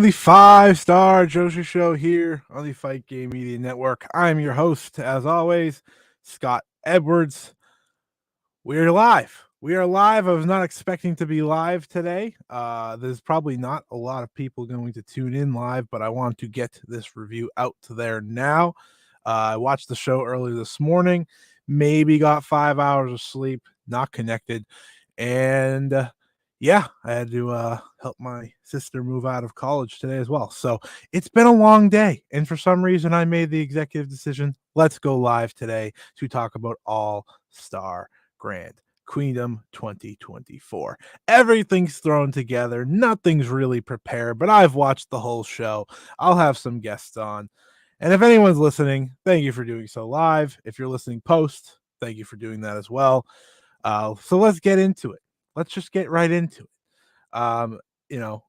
the Five Star Joshi Show here on the Fight Game Media Network. I'm your host, as always, Scott Edwards. We're live. We are live. I was not expecting to be live today. There's probably not a lot of people going to tune in live, but I want to get this review out to there now. I watched the show early this morning, maybe got 5 hours of sleep, not connected, and yeah, I had to help my sister move out of college today as well. So it's been a long day. And for some reason, I made the executive decision. Let's go live today to talk about All Star Grand Queendom 2024. Everything's thrown together. Nothing's really prepared, but I've watched the whole show. I'll have some guests on. And if anyone's listening, thank you for doing so live. If you're listening post, thank you for doing that as well. So let's get into it. Let's just get right into it. You know,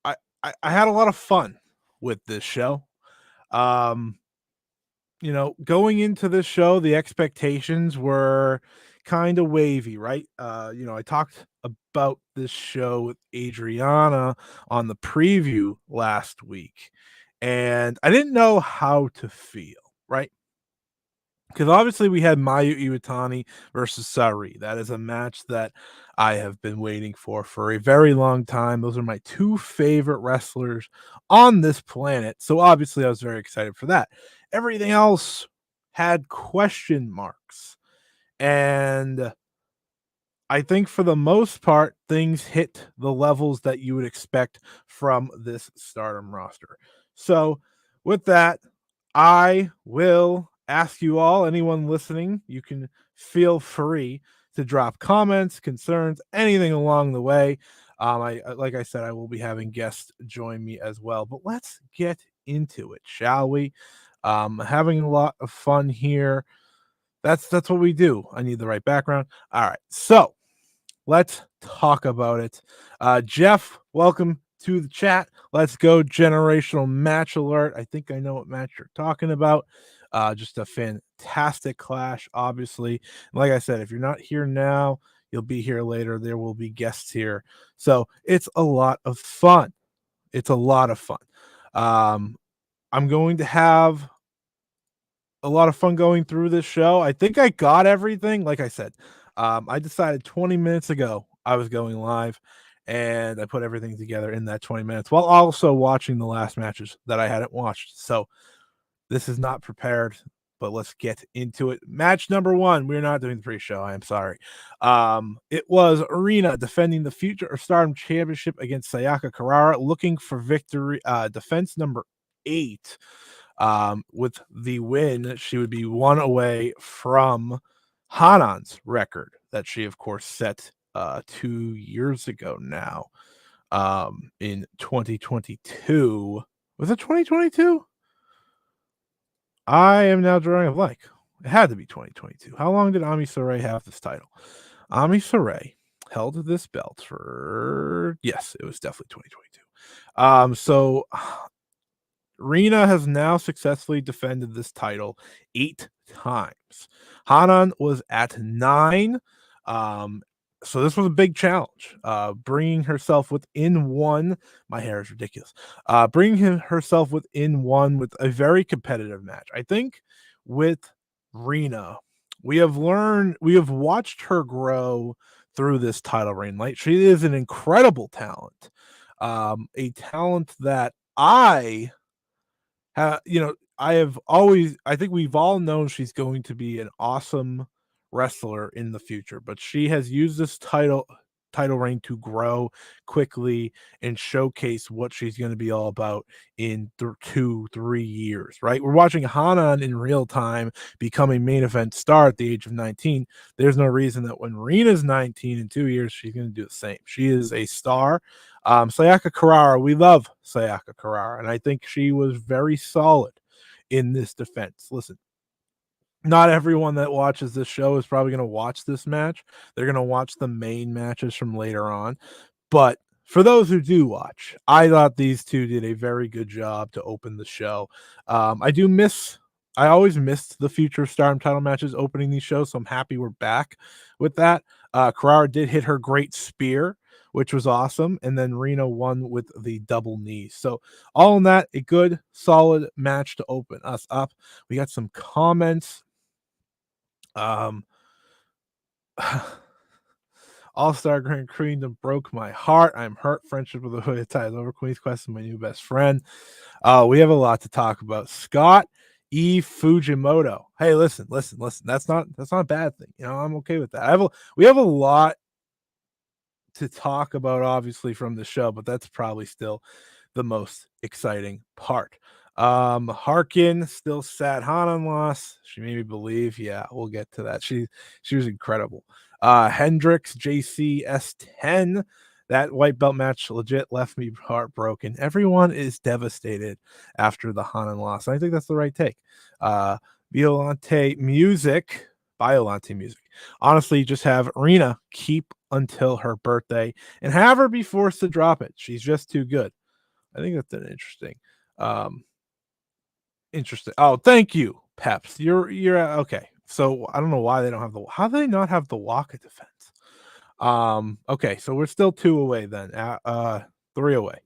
I had a lot of fun with this show. Going into this show, the expectations were kind of wavy, right? I talked about this show with Adriana on the preview last week, and I didn't know how to feel, right? Because obviously we had Mayu Iwatani versus Sari. That is a match that I have been waiting for a very long time. Those are my two favorite wrestlers on this planet. So obviously I was very excited for that. Everything else had question marks. And I think for the most part, things hit the levels that you would expect from this Stardom roster. So with that, I will ask you all, anyone listening, you can feel free to drop comments, concerns, anything along the way. Like I said, I will be having guests join me as well. But let's get into it, shall we? Having a lot of fun here. That's what we do. I need the right background. All right, so let's talk about it. Jeff, welcome to the chat. Let's go generational match alert. I think I know what match you're talking about. Just a fantastic clash, obviously. Like I said, if you're not here now, you'll be here later. There will be guests here. So it's a lot of fun. It's a lot of fun. I'm going to have a lot of fun going through this show. I think I got everything. Like I said, I decided 20 minutes ago I was going live, and I put everything together in that 20 minutes while also watching the last matches that I hadn't watched. So this is not prepared, but let's get into it. Match number one. We're not doing the pre-show. I am sorry. It was Arena defending the Future of Stardom Championship against Sayaka Kurara, looking for victory. Defense number 8. With the win, she would be one away from Hanan's record that she, of course, set 2 years ago now, in 2022. Was it 2022? I am now drawing a blank. It had to be 2022. How long did Ami Sareee have this title? Ami Sareee held this belt for, yes, it was definitely 2022. So Rina has now successfully defended this title 8 times. Hanan was at 9. So this was a big challenge, bringing herself within 1. My hair is ridiculous. Bringing herself within 1 with a very competitive match. I think with Rina, we have watched her grow through this title reign. Like, she is an incredible talent, a talent that I think we've all known she's going to be an awesome wrestler in the future, but she has used this title reign to grow quickly and showcase what she's going to be all about in 2-3 years, right? We're watching Hanan in real time become a main event star at the age of 19. There's no reason that when Rina's 19 in 2 years, she's going to do the same. She is a star. Sayaka Kurara, we love Sayaka Kurara, and I think she was very solid in this defense. Listen, not everyone that watches this show is probably going to watch this match. They're going to watch the main matches from later on. But for those who do watch, I thought these two did a very good job to open the show. I always missed the Future Stardom title matches opening these shows, so I'm happy we're back with that. Kurara did hit her great spear, which was awesome. And then Rena won with the double knees. So all in that, a good, solid match to open us up. We got some comments. All Star Grand Queendom broke my heart. I'm hurt. Friendship with the Hoya ties over. Queen's Quest is my new best friend. We have a lot to talk about. Scott E. Fujimoto. Hey, listen. That's not a bad thing. I'm okay with that. We have a lot to talk about, obviously, from the show, but that's probably still the most exciting part. Harkin, still sad Hanan loss. She made me believe. Yeah, we'll get to that. She was incredible. Hendricks, JC S10. That white belt match legit left me heartbroken. Everyone is devastated after the Hanan loss. I think that's the right take. Biolante music. Honestly, just have Rena keep until her birthday and have her be forced to drop it. She's just too good. I think that's an interesting. Oh, thank you, Peps. You're okay. So I don't know why they don't have how do they not have the Waka defense? Okay, so we're still 2 away then. 3 away.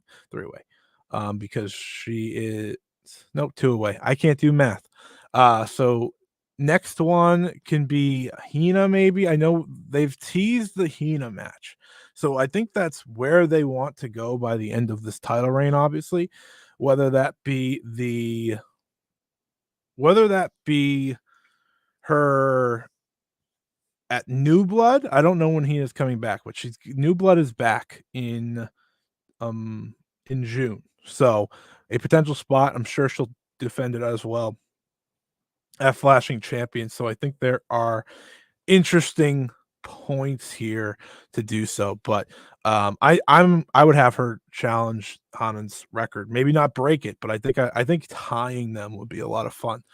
Because she is 2 away. I can't do math. So next one can be Hina, maybe. I know they've teased the Hina match. So I think that's where they want to go by the end of this title reign, obviously. Whether that be her at New Blood. I don't know when he is coming back, but New Blood is back in June. So a potential spot. I'm sure she'll defend it as well at Flashing Champions. So I think there are interesting points here to do so. But I would have her challenge Hanan's record. Maybe not break it, but I think tying them would be a lot of fun.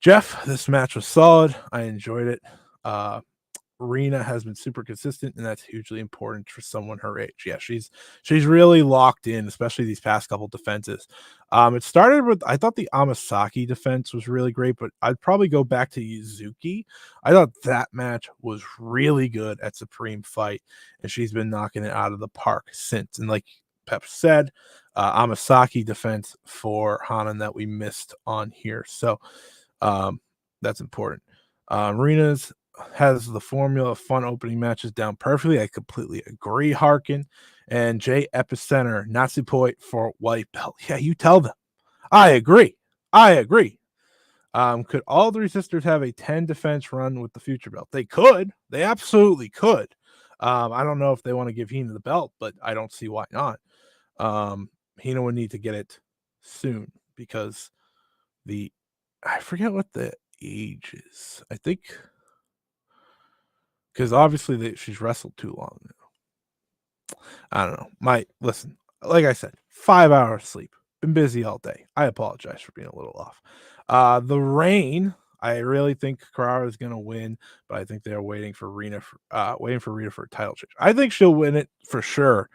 Jeff, this match was solid. I enjoyed it. Rena has been super consistent, and that's hugely important for someone her age. Yeah, she's really locked in, especially these past couple defenses. It started with, I thought the Amasaki defense was really great, but I'd probably go back to Yuzuki. I thought that match was really good at Supreme Fight, and she's been knocking it out of the park since. And like Pep said, Amasaki defense for Hanan that we missed on here. So that's important. Rena's has the formula of fun opening matches down perfectly. I completely agree, Harkin. And J Epicenter, Natsuko for white belt. Yeah, you tell them. I agree. Could all 3 sisters have a 10 defense run with the future belt? They could. They absolutely could. I don't know if they want to give Hina the belt, but I don't see why not. Hina would need to get it soon because I forget what the age is. I think because obviously she's wrestled too long now. I don't know. Listen, like I said, 5 hours sleep. Been busy all day. I apologize for being a little off. The Reign, I really think Carrara is going to win, but I think they're waiting for Rena for a title change. I think she'll win it for sure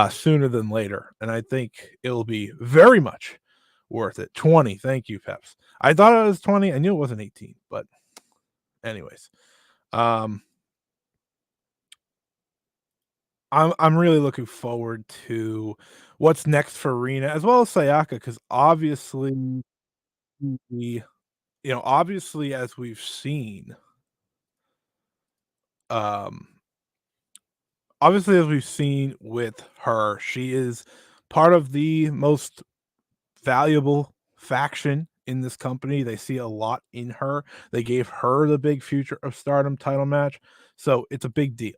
sooner than later, and I think it'll be very much worth it. 20. Thank you, Peps. I thought it was 20. I knew it wasn't 18, but anyways. I'm really looking forward to what's next for Rena as well as Sayaka, because obviously as we've seen, um with her, she is part of the most valuable faction in this company. They see a lot in her. They gave her the big Future of Stardom title match. So it's a big deal.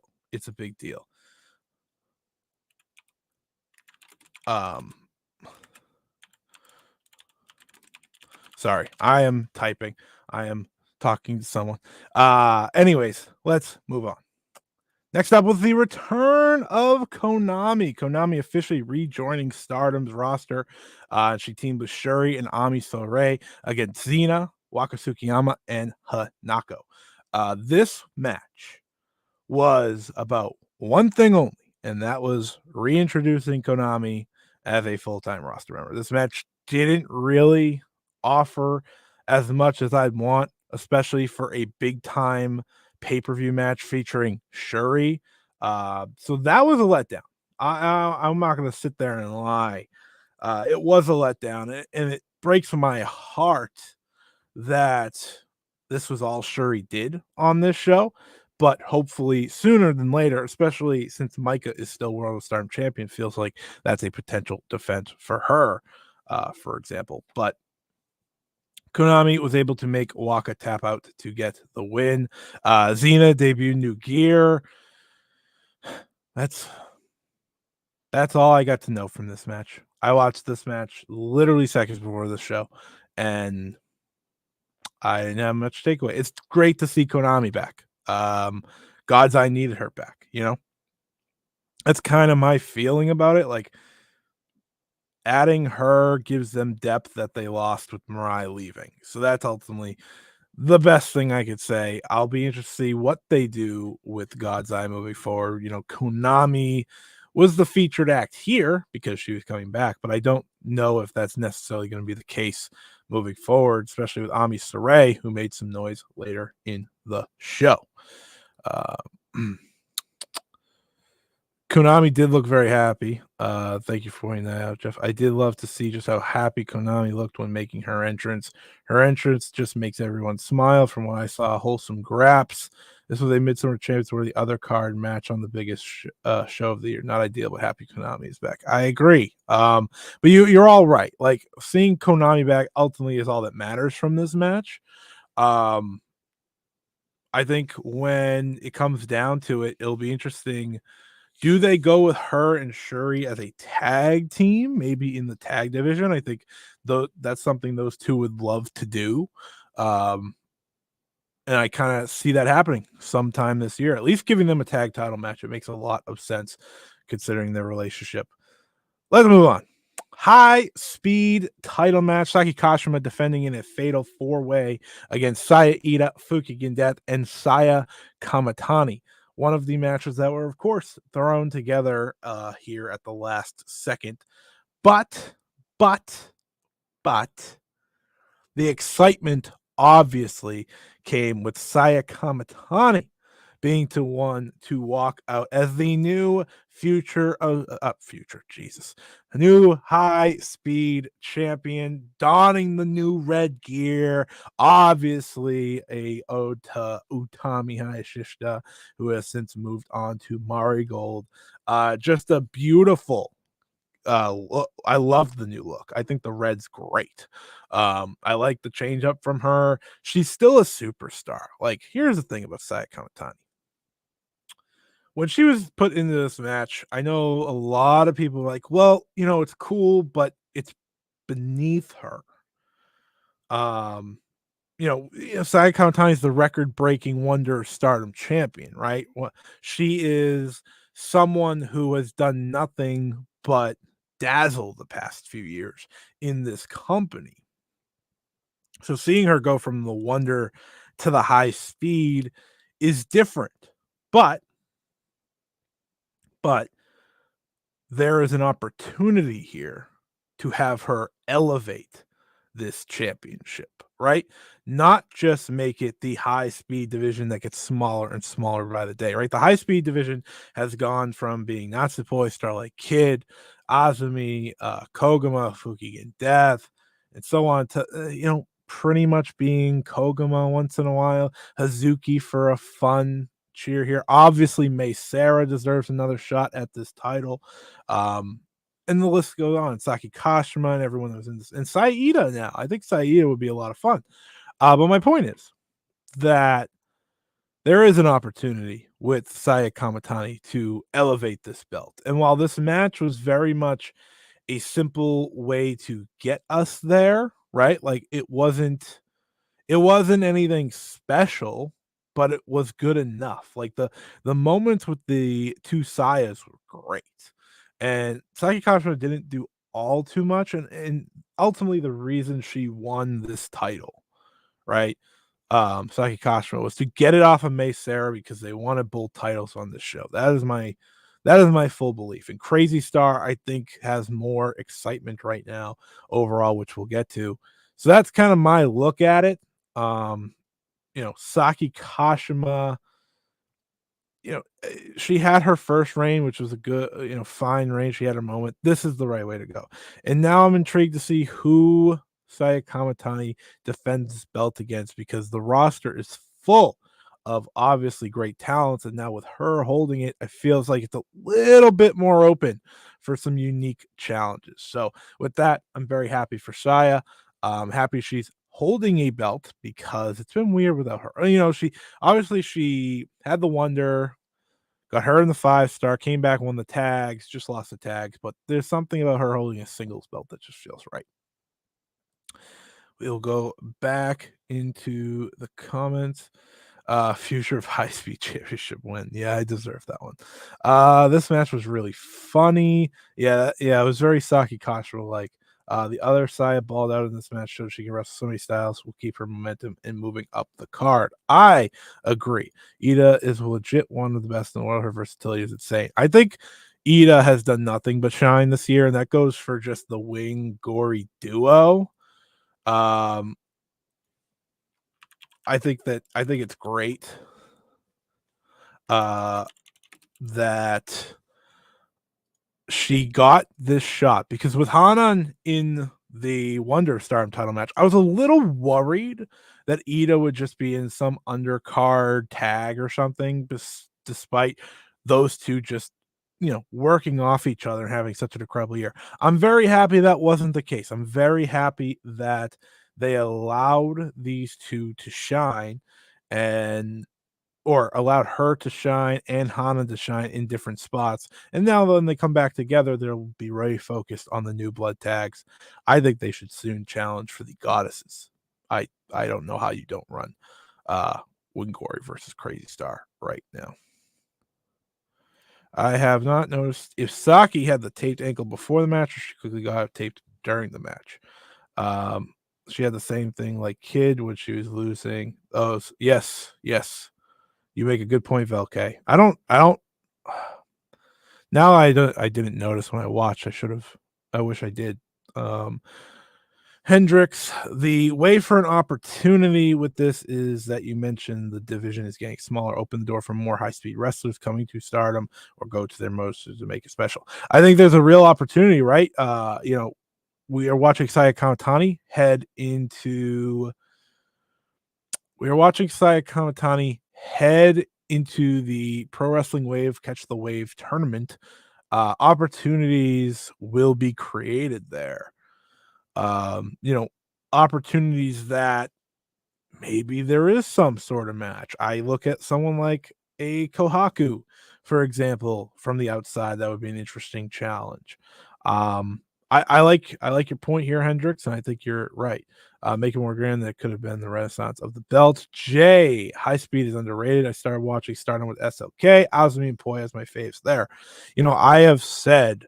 Sorry, I am typing. I am talking to someone. Anyways, let's move on. Next up was the return of Konami. Konami officially rejoining Stardom's roster. She teamed with Syuri and Ami Sourei against Xena, Waka Tsukiyama, and Hanako. This match was about one thing only, and that was reintroducing Konami as a full-time roster member. This match didn't really offer as much as I'd want, especially for a big-time pay-per-view match featuring Syuri. So that was a letdown. I'm not going to sit there and lie. It was a letdown, and it breaks my heart that this was all Syuri did on this show. But hopefully sooner than later, especially since Micah is still World of Stardom champion, feels like that's a potential defense for her, for example. But Konami was able to make Waka tap out to get the win. Xena debuted new gear. That's all I got to know from this match. I watched this match literally seconds before the show, and I didn't have much takeaway. It's great to see Konami back. God's Eye needed her back, you know? That's kind of my feeling about it. Like, adding her gives them depth that they lost with Mirai leaving. So that's ultimately the best thing I could say. I'll be interested to see what they do with God's Eye moving forward. You know, Konami was the featured act here because she was coming back, but I don't know if that's necessarily going to be the case moving forward, especially with Ami Sareee, who made some noise later in the show. Konami did look very happy. Thank you for pointing that out, Jeff. I did love to see just how happy Konami looked when making her entrance. Her entrance just makes everyone smile. From what I saw, wholesome graps. This was a Midsummer Champions where the other card match on the biggest show of the year. Not ideal, but happy Konami is back. I agree. But you're all right. Like, seeing Konami back ultimately is all that matters from this match. I think when it comes down to it, it'll be interesting. Do they go with her and Syuri as a tag team, maybe in the tag division? I think that's something those two would love to do. And I kind of see that happening sometime this year, at least giving them a tag title match. It makes a lot of sense considering their relationship. Let's move on. High speed title match. Saki Kashima defending in a fatal 4-way against Saya Ida, Fukigen Death, and Saya Kamatani. One of the matches that were, of course, thrown together here at the last second. But the excitement obviously came with Saya Kamatani being the one to walk out as the new new high speed champion, donning the new red gear. Obviously, a ode to Utami Hayashishita, who has since moved on to Marigold. Just a beautiful look. I love the new look. I think the red's great. I like the change up from her. She's still a superstar. Like, here's the thing about Saya Kamatani. When she was put into this match, I know a lot of people were like, well, you know, it's cool, but it's beneath her. Saya Kamatani is the record-breaking Wonder Stardom champion, right? She is someone who has done nothing but dazzle the past few years in this company. So seeing her go from the Wonder to the high speed is different. But there is an opportunity here to have her elevate this championship, right? Not just make it the high speed division that gets smaller and smaller by the day, right? The high speed division has gone from being Natsuko, Starlight Kid, Azumi, Koguma, Fukigen Death, and so on to, pretty much being Koguma once in a while, Hazuki for a fun cheer here. Obviously, Sarah deserves another shot at this title. And the list goes on. Saki Kashima and everyone that was in this. And Saida now. I think Saida would be a lot of fun. But my point is that there is an opportunity with Saya Kamatani to elevate this belt. And while this match was very much a simple way to get us there, right? Like, it wasn't anything special, but it was good enough. Like, the moments with the two Sayas were great. And Saki Kashima didn't do all too much, and ultimately the reason she won this title, right? Saki Kashima was to get it off of Sarah because they wanted both titles on this show. That is my full belief. And Crazy Star, I think, has more excitement right now overall, which we'll get to. So that's kind of my look at it. Saki Kashima she had her first reign, which was a good, fine reign. She had her moment. This is the right way to go. And now I'm intrigued to see who Saya Kamatani defends this belt against, because the roster is full of obviously great talents. And now with her holding it, it feels like it's a little bit more open for some unique challenges. So with that, I'm very happy for Saya. I'm happy she's holding a belt, because it's been weird without her. She had the Wonder, got her in the 5-star, came back, won the tags, just lost the tags. But there's something about her holding a singles belt that just feels right. We'll go back into the comments. Future of High Speed Championship win. Yeah, I deserve that one. This match was really funny. Yeah, it was very Saki Kashiro like. The other side balled out in this match, showed she can wrestle so many styles, will keep her momentum and moving up the card. I agree. Ida is legit one of the best in the world. Her versatility is insane. I think Ida has done nothing but shine this year, and that goes for just the Wing Gory duo. I think it's great that she got this shot, because with Hanan in the Wonder Stardom title match, I was a little worried that Ida would just be in some undercard tag or something, despite those two just working off each other and having such an incredible year. I'm very happy that wasn't the case. I'm very happy that they allowed these two to shine, or allowed her to shine and Hanan to shine in different spots. And now when they come back together, they'll be very focused on the new blood tags. I think they should soon challenge for the goddesses. I don't know how you don't run Wingori versus Crazy Star right now. I have not noticed if Saki had the taped ankle before the match, or she quickly got it taped during the match. She had the same thing like Kid when she was losing. Oh, yes. You make a good point, Velke. I don't now I didn't notice when I watched. I wish I did. Hendricks, the way for an opportunity with this is that you mentioned the division is getting smaller. Open the door for more high-speed wrestlers coming to Stardom, or go to their most to make it special. I think there's a real opportunity, right? We are watching Saya Kamatani head into the Pro Wrestling Wave Catch the Wave tournament. Opportunities will be created there. Opportunities that maybe there is some sort of match. I look at someone like a Kohaku, for example, from the outside. That would be an interesting challenge. I like your point here, Hendricks, and I think you're right. Make it more grand. That could have been the renaissance of the belt. Jay, high speed is underrated. I started watching Stardom with SLK. Azumi and Poi as my faves there. I have said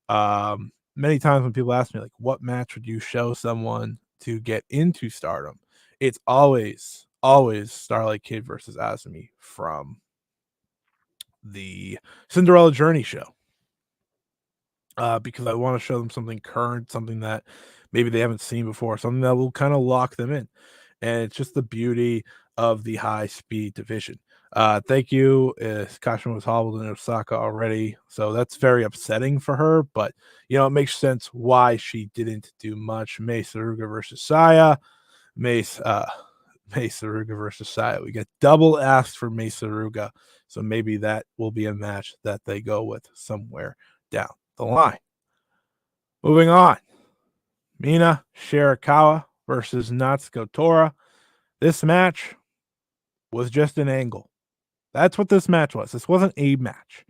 many times when people ask me, like, what match would you show someone to get into Stardom? It's always Starlight Kid versus Azumi from the Cinderella Journey show. Because I want to show them something current, something that maybe they haven't seen before, something that will kind of lock them in. And it's just the beauty of the high speed division. Thank you. Kashima was hobbled in Osaka already, so that's very upsetting for her. But it makes sense why she didn't do much. Mei Saruga versus Saya. Mei Saruga versus Saya. We get double asked for Mei Saruga, so maybe that will be a match that they go with somewhere down the line. Moving on, Mina Shirakawa versus Natsuko Tora. This match was just an angle. That's what this match was. This wasn't a match.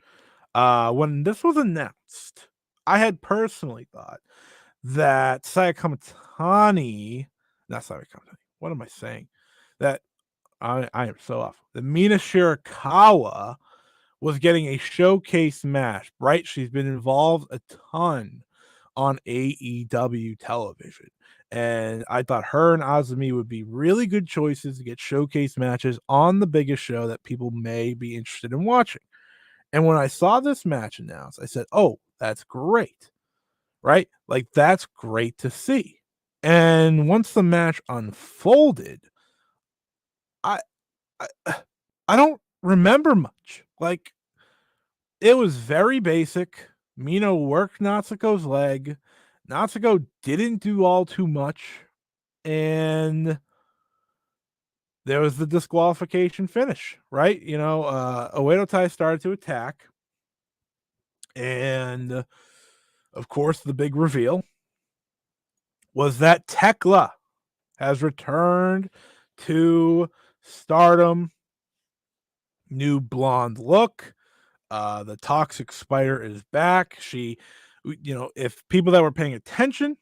When this was announced, I had personally thought that Saya Kamatani, not Saya Kamatani, what am I saying? That I am so off. The Mina Shirakawa was getting a showcase match, right? She's been involved a ton on AEW television. And I thought her and Azumi would be really good choices to get showcase matches on the biggest show that people may be interested in watching. And when I saw this match announced, I said, oh, that's great, right? Like, that's great to see. And once the match unfolded, I don't remember much. Like, it was very basic. Mina worked Natsuko's leg. Natsuko didn't do all too much. And there was the disqualification finish, right? Oedo Tai started to attack. And of course, the big reveal was that Tekla has returned to Stardom. New blonde look. The toxic spider is back. If people that were paying attention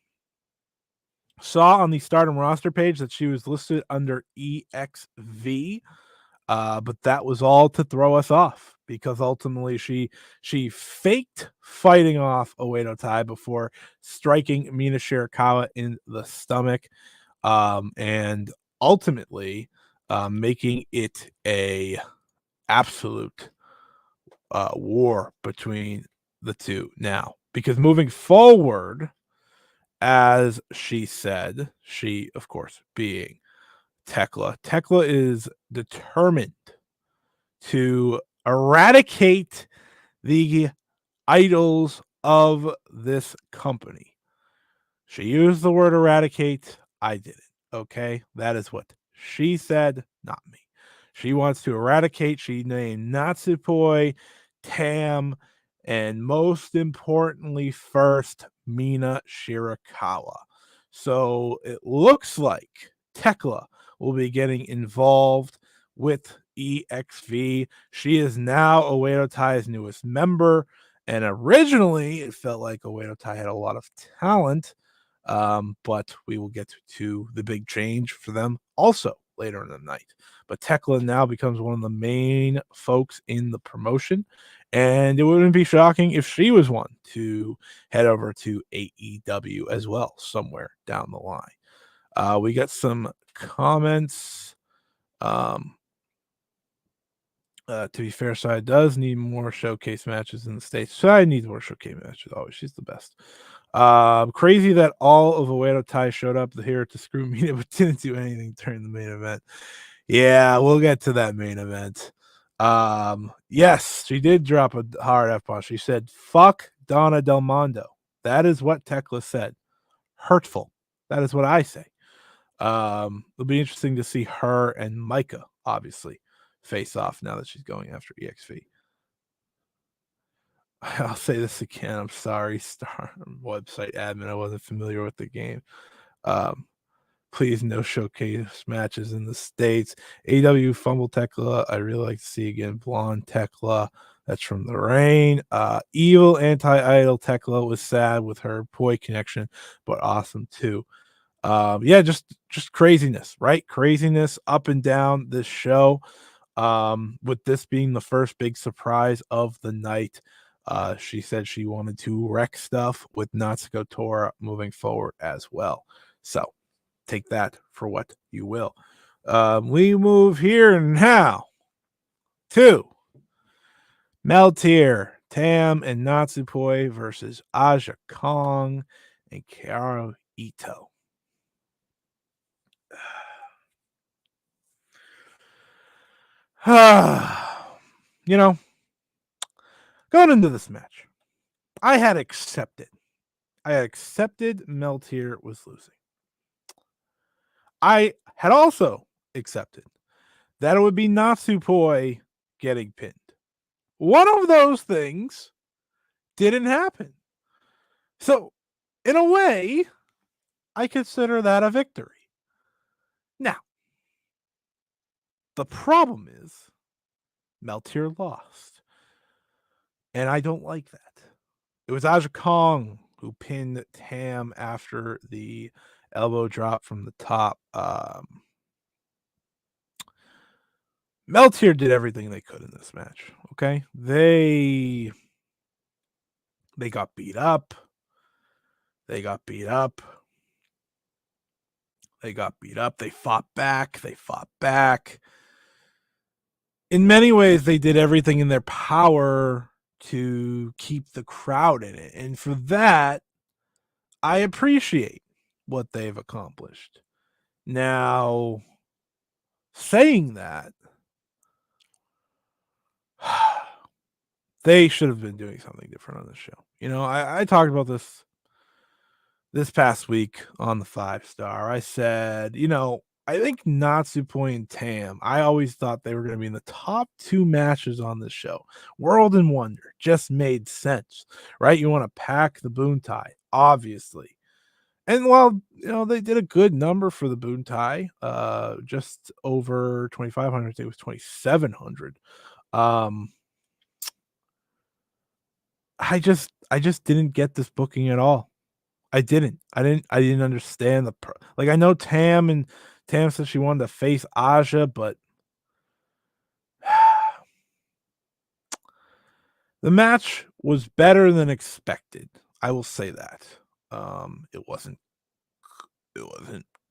saw on the Stardom roster page that she was listed under EXV, but that was all to throw us off because ultimately she faked fighting off Oedo Tai before striking Mina Shirakawa in the stomach, and ultimately making it a absolute war between the two now. Because moving forward, as she said, she, of course, being Tekla is determined to eradicate the idols of this company. She used the word eradicate. I didn't. Okay. That is what she said, not me. She wants to eradicate. She named Natsupoi, Tam, and most importantly, first, Mina Shirakawa. So it looks like Tekla will be getting involved with EXV. She is now Oedo Tai's newest member. And originally, it felt like Oedo Tai had a lot of talent, but we will get to the big change for them also later in the night. But Tekla now becomes one of the main folks in the promotion, and it wouldn't be shocking if she was one to head over to AEW as well somewhere down the line. We got some comments. To be fair, Side does need more showcase matches in the States. Side needs more showcase matches always. She's the best. Crazy that all of Oedo Tai showed up here to screw Mina, but didn't do anything during the main event. Yeah, we'll get to that main event. Yes, she did drop a hard F-bomb. She said, fuck Donna Del Mondo. That is what Tekla said. Hurtful. That is what I say. It'll be interesting to see her and Micah, obviously, face off now that she's going after EXV. I'll say this again. I'm sorry, Star website admin. I wasn't familiar with the game. Please, no showcase matches in the States. AW Fumble Tekla. I really like to see again. Blonde Tekla. That's from the Rain. Evil Anti-Idol Tekla was sad with her Poi connection, but awesome too. Yeah, just craziness, right? Craziness up and down this show. With this being the first big surprise of the night. She said she wanted to wreck stuff with Natsuko Tora moving forward as well. So take that for what you will. We move here now to Melti, Tam, and Natsupoi versus Aja Kong and Kaoru Ito. Going into this match, I had accepted Meltier was losing. I had also accepted that it would be Natsupoi getting pinned. One of those things didn't happen. So, in a way, I consider that a victory. Now, the problem is Meltier lost. And I don't like that. It was Aja Kong who pinned Tam after the elbow drop from the top. Meltier did everything they could in this match. Okay, they got beat up. They got beat up. They got beat up. They fought back. They fought back. In many ways, they did everything in their power to keep the crowd in it, and for that, I appreciate what they've accomplished. Now, saying that, They should have been doing something different on this show. You know, I talked about this past week on the 5 Star. I said, you know, I think Natsuko and Tam, I always thought they were going to be in the top 2 matches on this show. World and Wonder just made sense, right? You want to pack the Buntai, obviously. And while, you know, they did a good number for the Buntai, just over 2,500, I think it was 2,700. I just didn't get this booking at all. I didn't understand like, I know Tam said she wanted to face Aja, but the match was better than expected. I will say that. It wasn't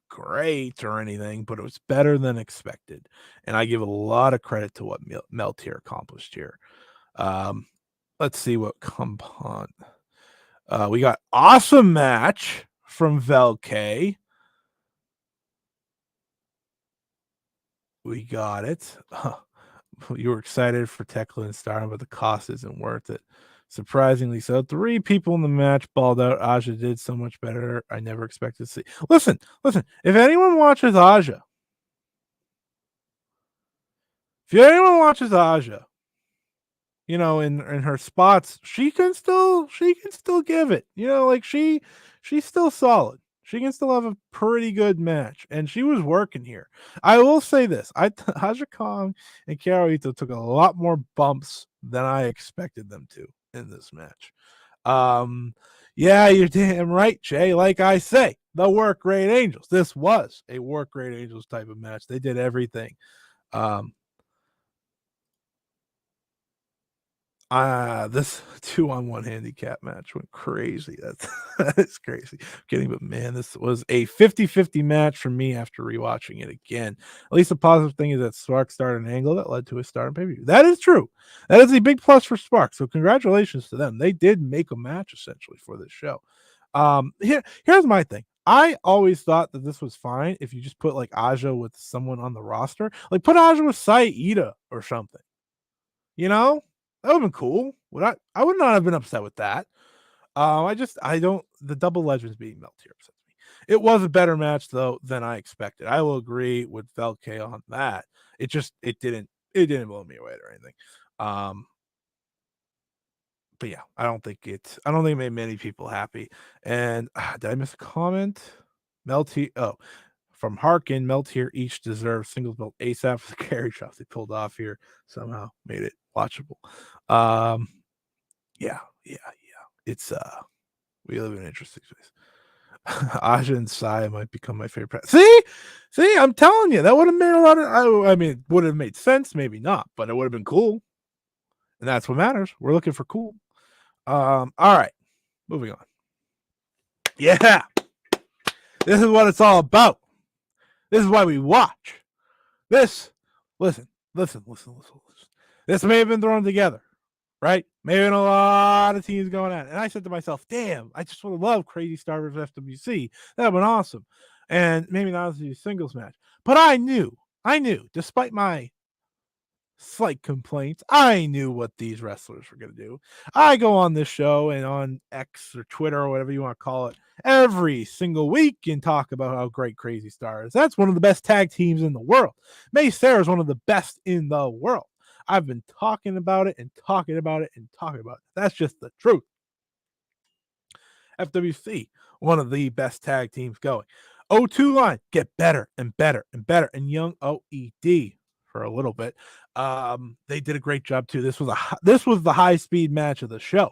great or anything, but it was better than expected, and I give a lot of credit to what Melti accomplished here. Um, let's see what come on. We got awesome match from Velk. We got it. You were excited for Tekla and Stardom, but the cost isn't worth it. Surprisingly so. 3 people in the match balled out. Aja did so much better. I never expected to see. Listen. If anyone watches Aja, you know, in her spots, she can still give it. You know, like she's still solid. She can still have a pretty good match, and she was working here. I will say this: Aja Kong and Kaoito took a lot more bumps than I expected them to in this match. Yeah, you're damn right, Jay. Like I say, the Work Rate Angels. This was a Work Rate Angels type of match. They did everything. This 2-on-1 handicap match went crazy. That's crazy. I'm kidding, but man, this was a 50-50 match for me after rewatching it again. At least the positive thing is that Spark started an angle that led to a Stardom pay-per-view. That is true. That is a big plus for Spark. So congratulations to them. They did make a match essentially for this show. Here's my thing. I always thought that this was fine if you just put like Aja with someone on the roster. Like put Aja with Saida or something. You know? That would have been cool. I would not have been upset with that. I don't the double legends being Melti here upsets me. It was a better match though than I expected. I will agree with Velk on that. It didn't blow me away or anything. But yeah, I don't think it made many people happy. And did I miss a comment? Melti from Harkin, Meltier each deserves singles belt ASAP for the carry shots they pulled off here. Somehow made it watchable. Yeah. It's we live in an interesting space. Aja and Saya might become my favorite. See, I'm telling you, that would have made a lot of. I mean, it would have made sense, maybe not, but it would have been cool, and that's what matters. We're looking for cool. All right, moving on. Yeah, this is what it's all about. This is why we watch. Listen. This may have been thrown together, right? May have been a lot of teams going at it. And I said to myself, damn, I just would have loved Crazy Star versus FWC. That would have been awesome. And maybe not a singles match. But I knew, despite my slight complaints, I knew what these wrestlers were going to do. I go on this show and on X or Twitter or whatever you want to call it every single week and talk about how great Crazy Star is. That's one of the best tag teams in the world. May Sarah is one of the best in the world. I've been talking about it and talking about it and talking about it. That's just the truth. FWC, one of the best tag teams going. O2 line, get better and better and better. And young OED for a little bit. They did a great job too. This was the high speed match of the show.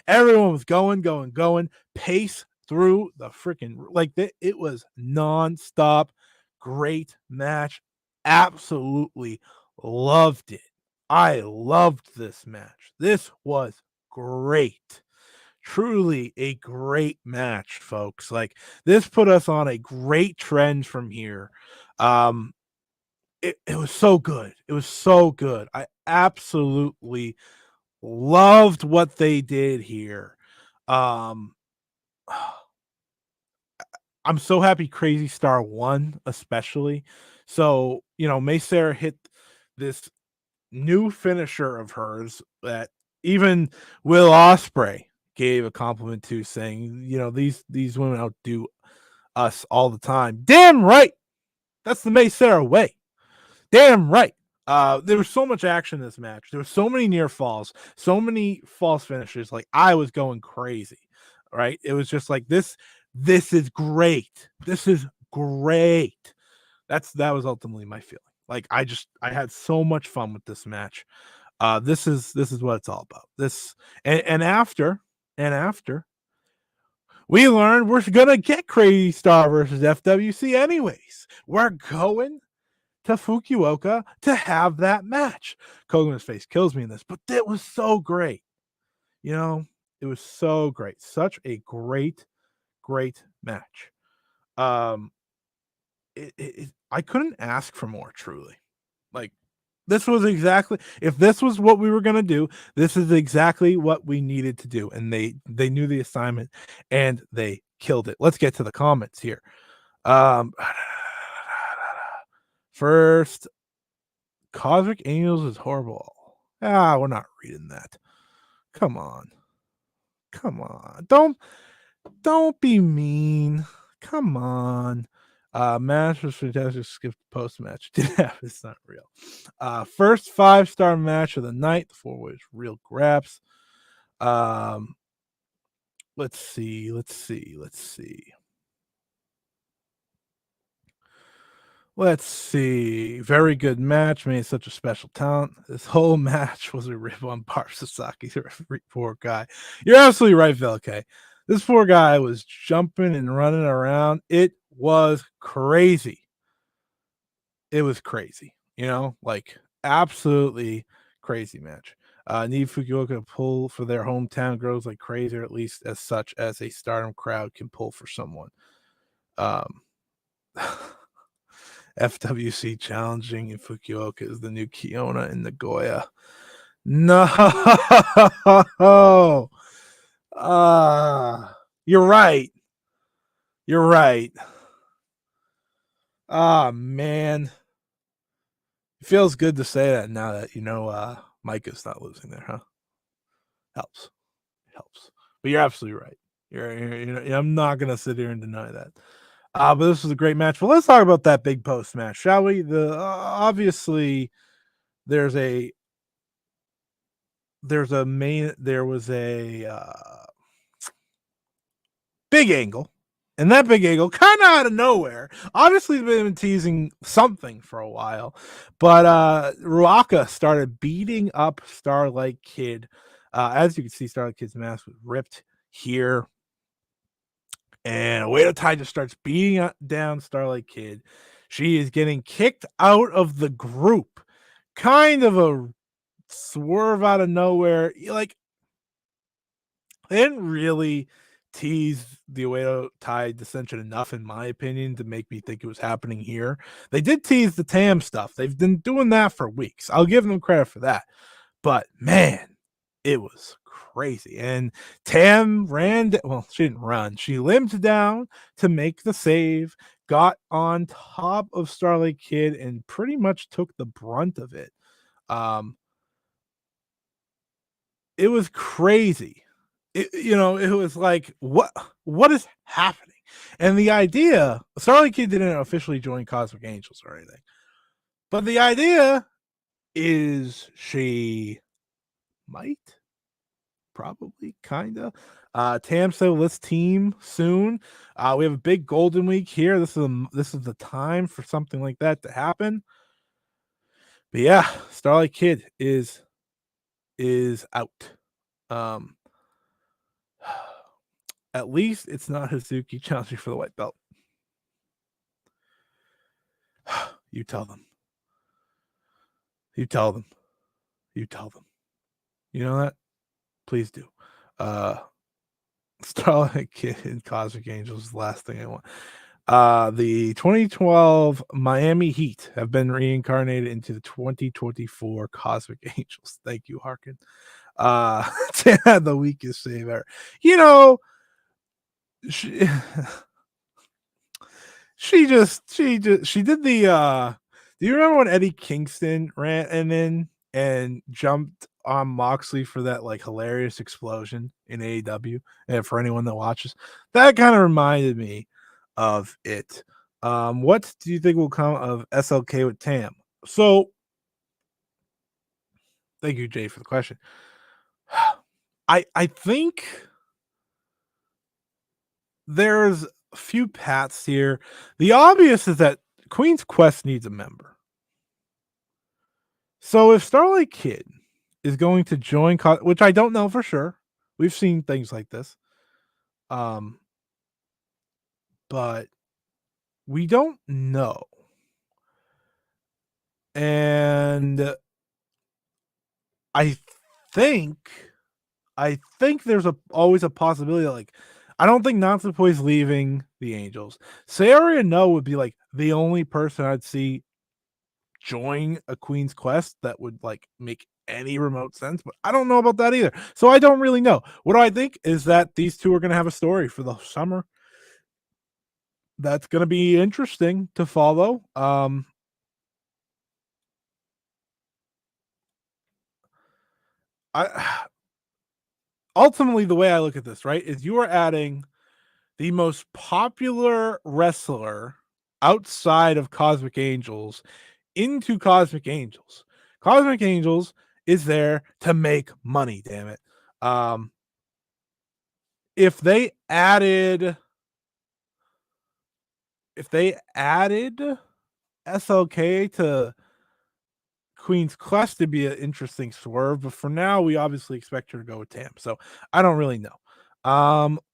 Everyone was going, pace through the freaking it was nonstop. Great match. Absolutely loved it. I loved this match. This was great. Truly a great match, folks. Like this put us on a great trend from here. It was so good. It was so good. I absolutely loved what they did here. I'm so happy Crazy Star won, especially. So, May Sarah hit this new finisher of hers that Even Will Ospreay gave a compliment to, saying, these women outdo us all the time. Damn right. That's the May Sarah way. Damn right. There was so much action in this match. There were so many near falls, so many false finishes. Like, I was going crazy, right? It was just like, this is great. This is great. That was ultimately my feeling. Like, I had so much fun with this match. This is what it's all about. This and after we learned we're gonna get Crazy Star versus FWC anyways. We're going to Fukuoka to have that match. Koguma's face kills me in this, but it was so great. It was so great. Such a great match. I couldn't ask for more, truly. Like, this was exactly, if this was what we were going to do, this is exactly what we needed to do. And they knew the assignment and they killed it. Let's get to the comments here. First, Cosmic Angels is horrible. We're not reading that. Come on. Don't be mean. Come on. Match was fantastic. Skipped post match. It's not real. First 5-star match of the night. The 4-way real graps. Let's see. Very good match. Made such a special talent. This whole match was a rip on Barb Sasaki, the poor guy. You're absolutely right, Velke. This poor guy was jumping and running around. It was crazy. Like, absolutely crazy match. Need Fukuoka to pull for their hometown girls like crazy, or at least as such as a Stardom crowd can pull for someone. FWC challenging in Fukuoka is the new Kiona in Nagoya. No. You're right. Man. It feels good to say that now that Micah's not losing there, huh? Helps. But you're absolutely right. I'm not gonna sit here and deny that. But this was a great match. But let's talk about that big post match, shall we? Obviously there was a big angle, and that big angle kind of out of nowhere. Obviously, they've been teasing something for a while, but Ruaka started beating up Starlight Kid. As you can see, Starlight Kid's mask was ripped here, and Oedo Tai just starts beating down Starlight Kid. She is getting kicked out of the group. Kind of a swerve out of nowhere. Like, they didn't really tease the Oedo Tai dissension enough, in my opinion, to make me think it was happening here. They did tease the Tam stuff. They've been doing that for weeks. I'll give them credit for that. But man, it was crazy. And Tam she didn't run. She limped down to make the save, got on top of Starlight Kid, and pretty much took the brunt of it. It was crazy. It was like, what is happening? And the idea, Starlight Kid didn't officially join Cosmic Angels or anything, but the idea is she might, probably, kinda. Tam said, let's team soon. We have a big Golden Week here. This is the time for something like that to happen. But yeah, Starlight Kid is out. At least it's not Hazuki challenging for the white belt. You tell them. You know that? Please do. Starlight Kid and Cosmic Angels is the last thing I want. The 2012 Miami Heat have been reincarnated into the 2024 Cosmic Angels. Thank you, Harkin. The weakest save ever. She did the do you remember when Eddie Kingston ran and jumped on Moxley for that like hilarious explosion in AEW, and for anyone that watches, that kind of reminded me of it. What do you think will come of SLK with Tam? So, thank you, Jay, for the question. I think there's a few paths here. The obvious is that Queen's Quest needs a member. So if Starlight Kid is going to join, which I don't know for sure, we've seen things like this, but we don't know. And I think there's always a possibility that, like, I don't think Natsuko is leaving the Angels. Sayori and No would be like the only person I'd see join a Queen's Quest that would like make any remote sense, but I don't know about that either. So I don't really know. What do I think is that these two are going to have a story for the summer. That's going to be interesting to follow. I ultimately, the way I look at this, right, is you are adding the most popular wrestler outside of Cosmic Angels into Cosmic Angels. Cosmic Angels is there to make money, damn it. If they added SLK to Queen's Quest, it'd be an interesting swerve, but for now we obviously expect her to go with Tam, so I don't really know.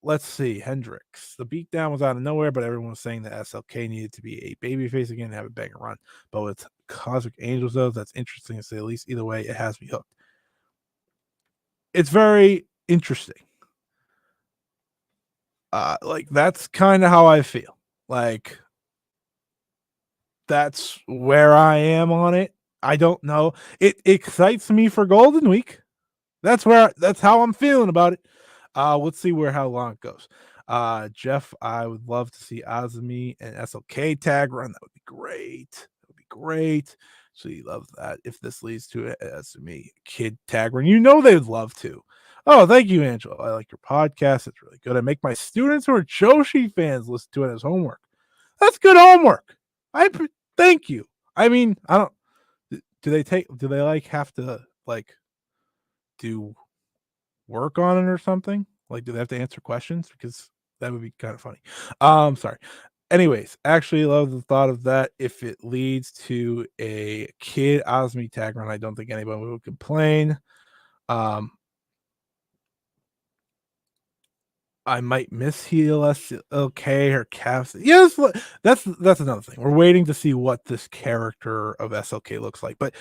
Let's see. Hendricks. The beatdown was out of nowhere, but everyone was saying that SLK needed to be a babyface again and have a banger run. But with Cosmic Angels, though, that's interesting to say the least. Either way, it has me hooked. It's very interesting. Like that's kind of how I feel. Like that's where I am on it. I don't know. It excites me for Golden Week. That's how I'm feeling about it. Let's see how long it goes. Jeff, I would love to see Azumi and SLK tag run. That would be great. That would be great. So you love that. If this leads to an Azumi kid tag run, you know they would love to. Oh, thank you, Angela. I like your podcast. It's really good. I make my students who are Joshi fans listen to it as homework. That's good homework. Thank you. I mean, I don't. Do they like have to like do work on it or something? Like, do they have to answer questions? Because that would be kind of funny. Sorry. Anyways, actually love the thought of that. If it leads to a Kid Osmi tag run, I don't think anybody would complain. I might miss okay, her calves. Yes, that's another thing. We're waiting to see what this character of SLK looks like. But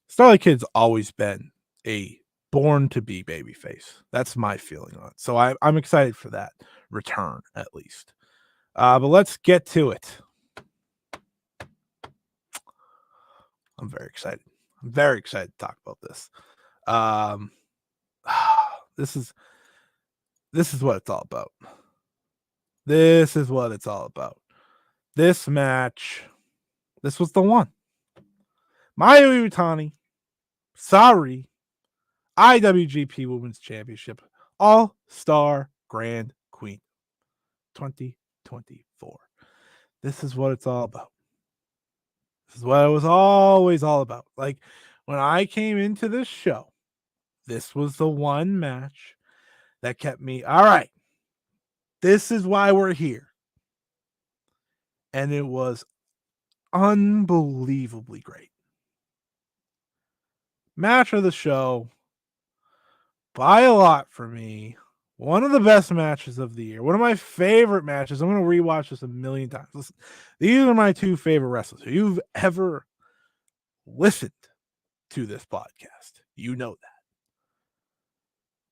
Starlight Kid's always been a born to be babyface. That's my feeling on it. So I'm excited for that return at least. But let's get to it. I'm very excited. I'm very excited to talk about this. This is what it's all about. This is what it's all about. This match, this was the one. Mayu Iwatani, Sari, IWGP Women's Championship, All Star Grand Queendom 2024. This is what it's all about. This is what it was always all about. Like when I came into this show, this was the one match that kept me, all right, this is why we're here. And it was unbelievably great. Match of the show by a lot for me. One of the best matches of the year. One of my favorite matches. I'm going to rewatch this a million times. Listen, these are my two favorite wrestlers. If you've ever listened to this podcast, you know that.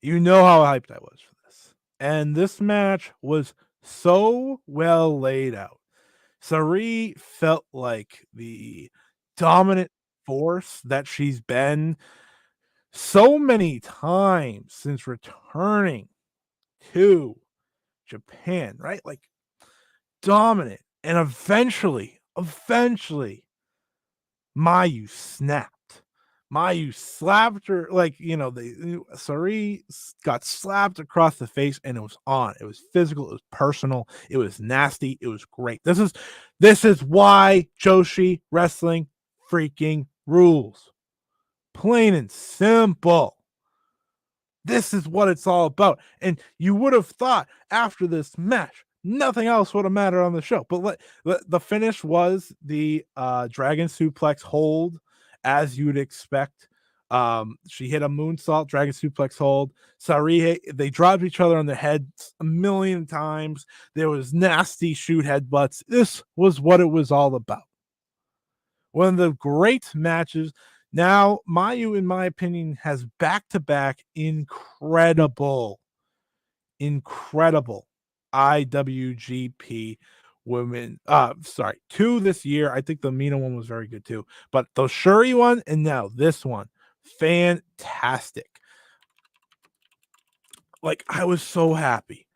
You know how hyped I was for this. And this match was so well laid out. Sareee felt like the dominant force that she's been so many times since returning to Japan, right? Like dominant. And eventually, Mayu snapped. Mayu slapped her, like, Sari got slapped across the face, and it was on. It was physical, it was personal, it was nasty, it was great. This is why Joshi wrestling freaking rules. Plain and simple. This is what it's all about. And you would have thought after this match, nothing else would have mattered on the show. But the finish was the dragon suplex hold, as you would expect. She hit a moonsault, dragon suplex hold. Sareee, they dropped each other on their heads a million times. There was nasty shoot headbutts. This was what it was all about. One of the great matches. Now, Mayu, in my opinion, has back-to-back incredible IWGP women. Two this year. I think the Mina one was very good too. But the Syuri one and now this one, fantastic. Like, I was so happy.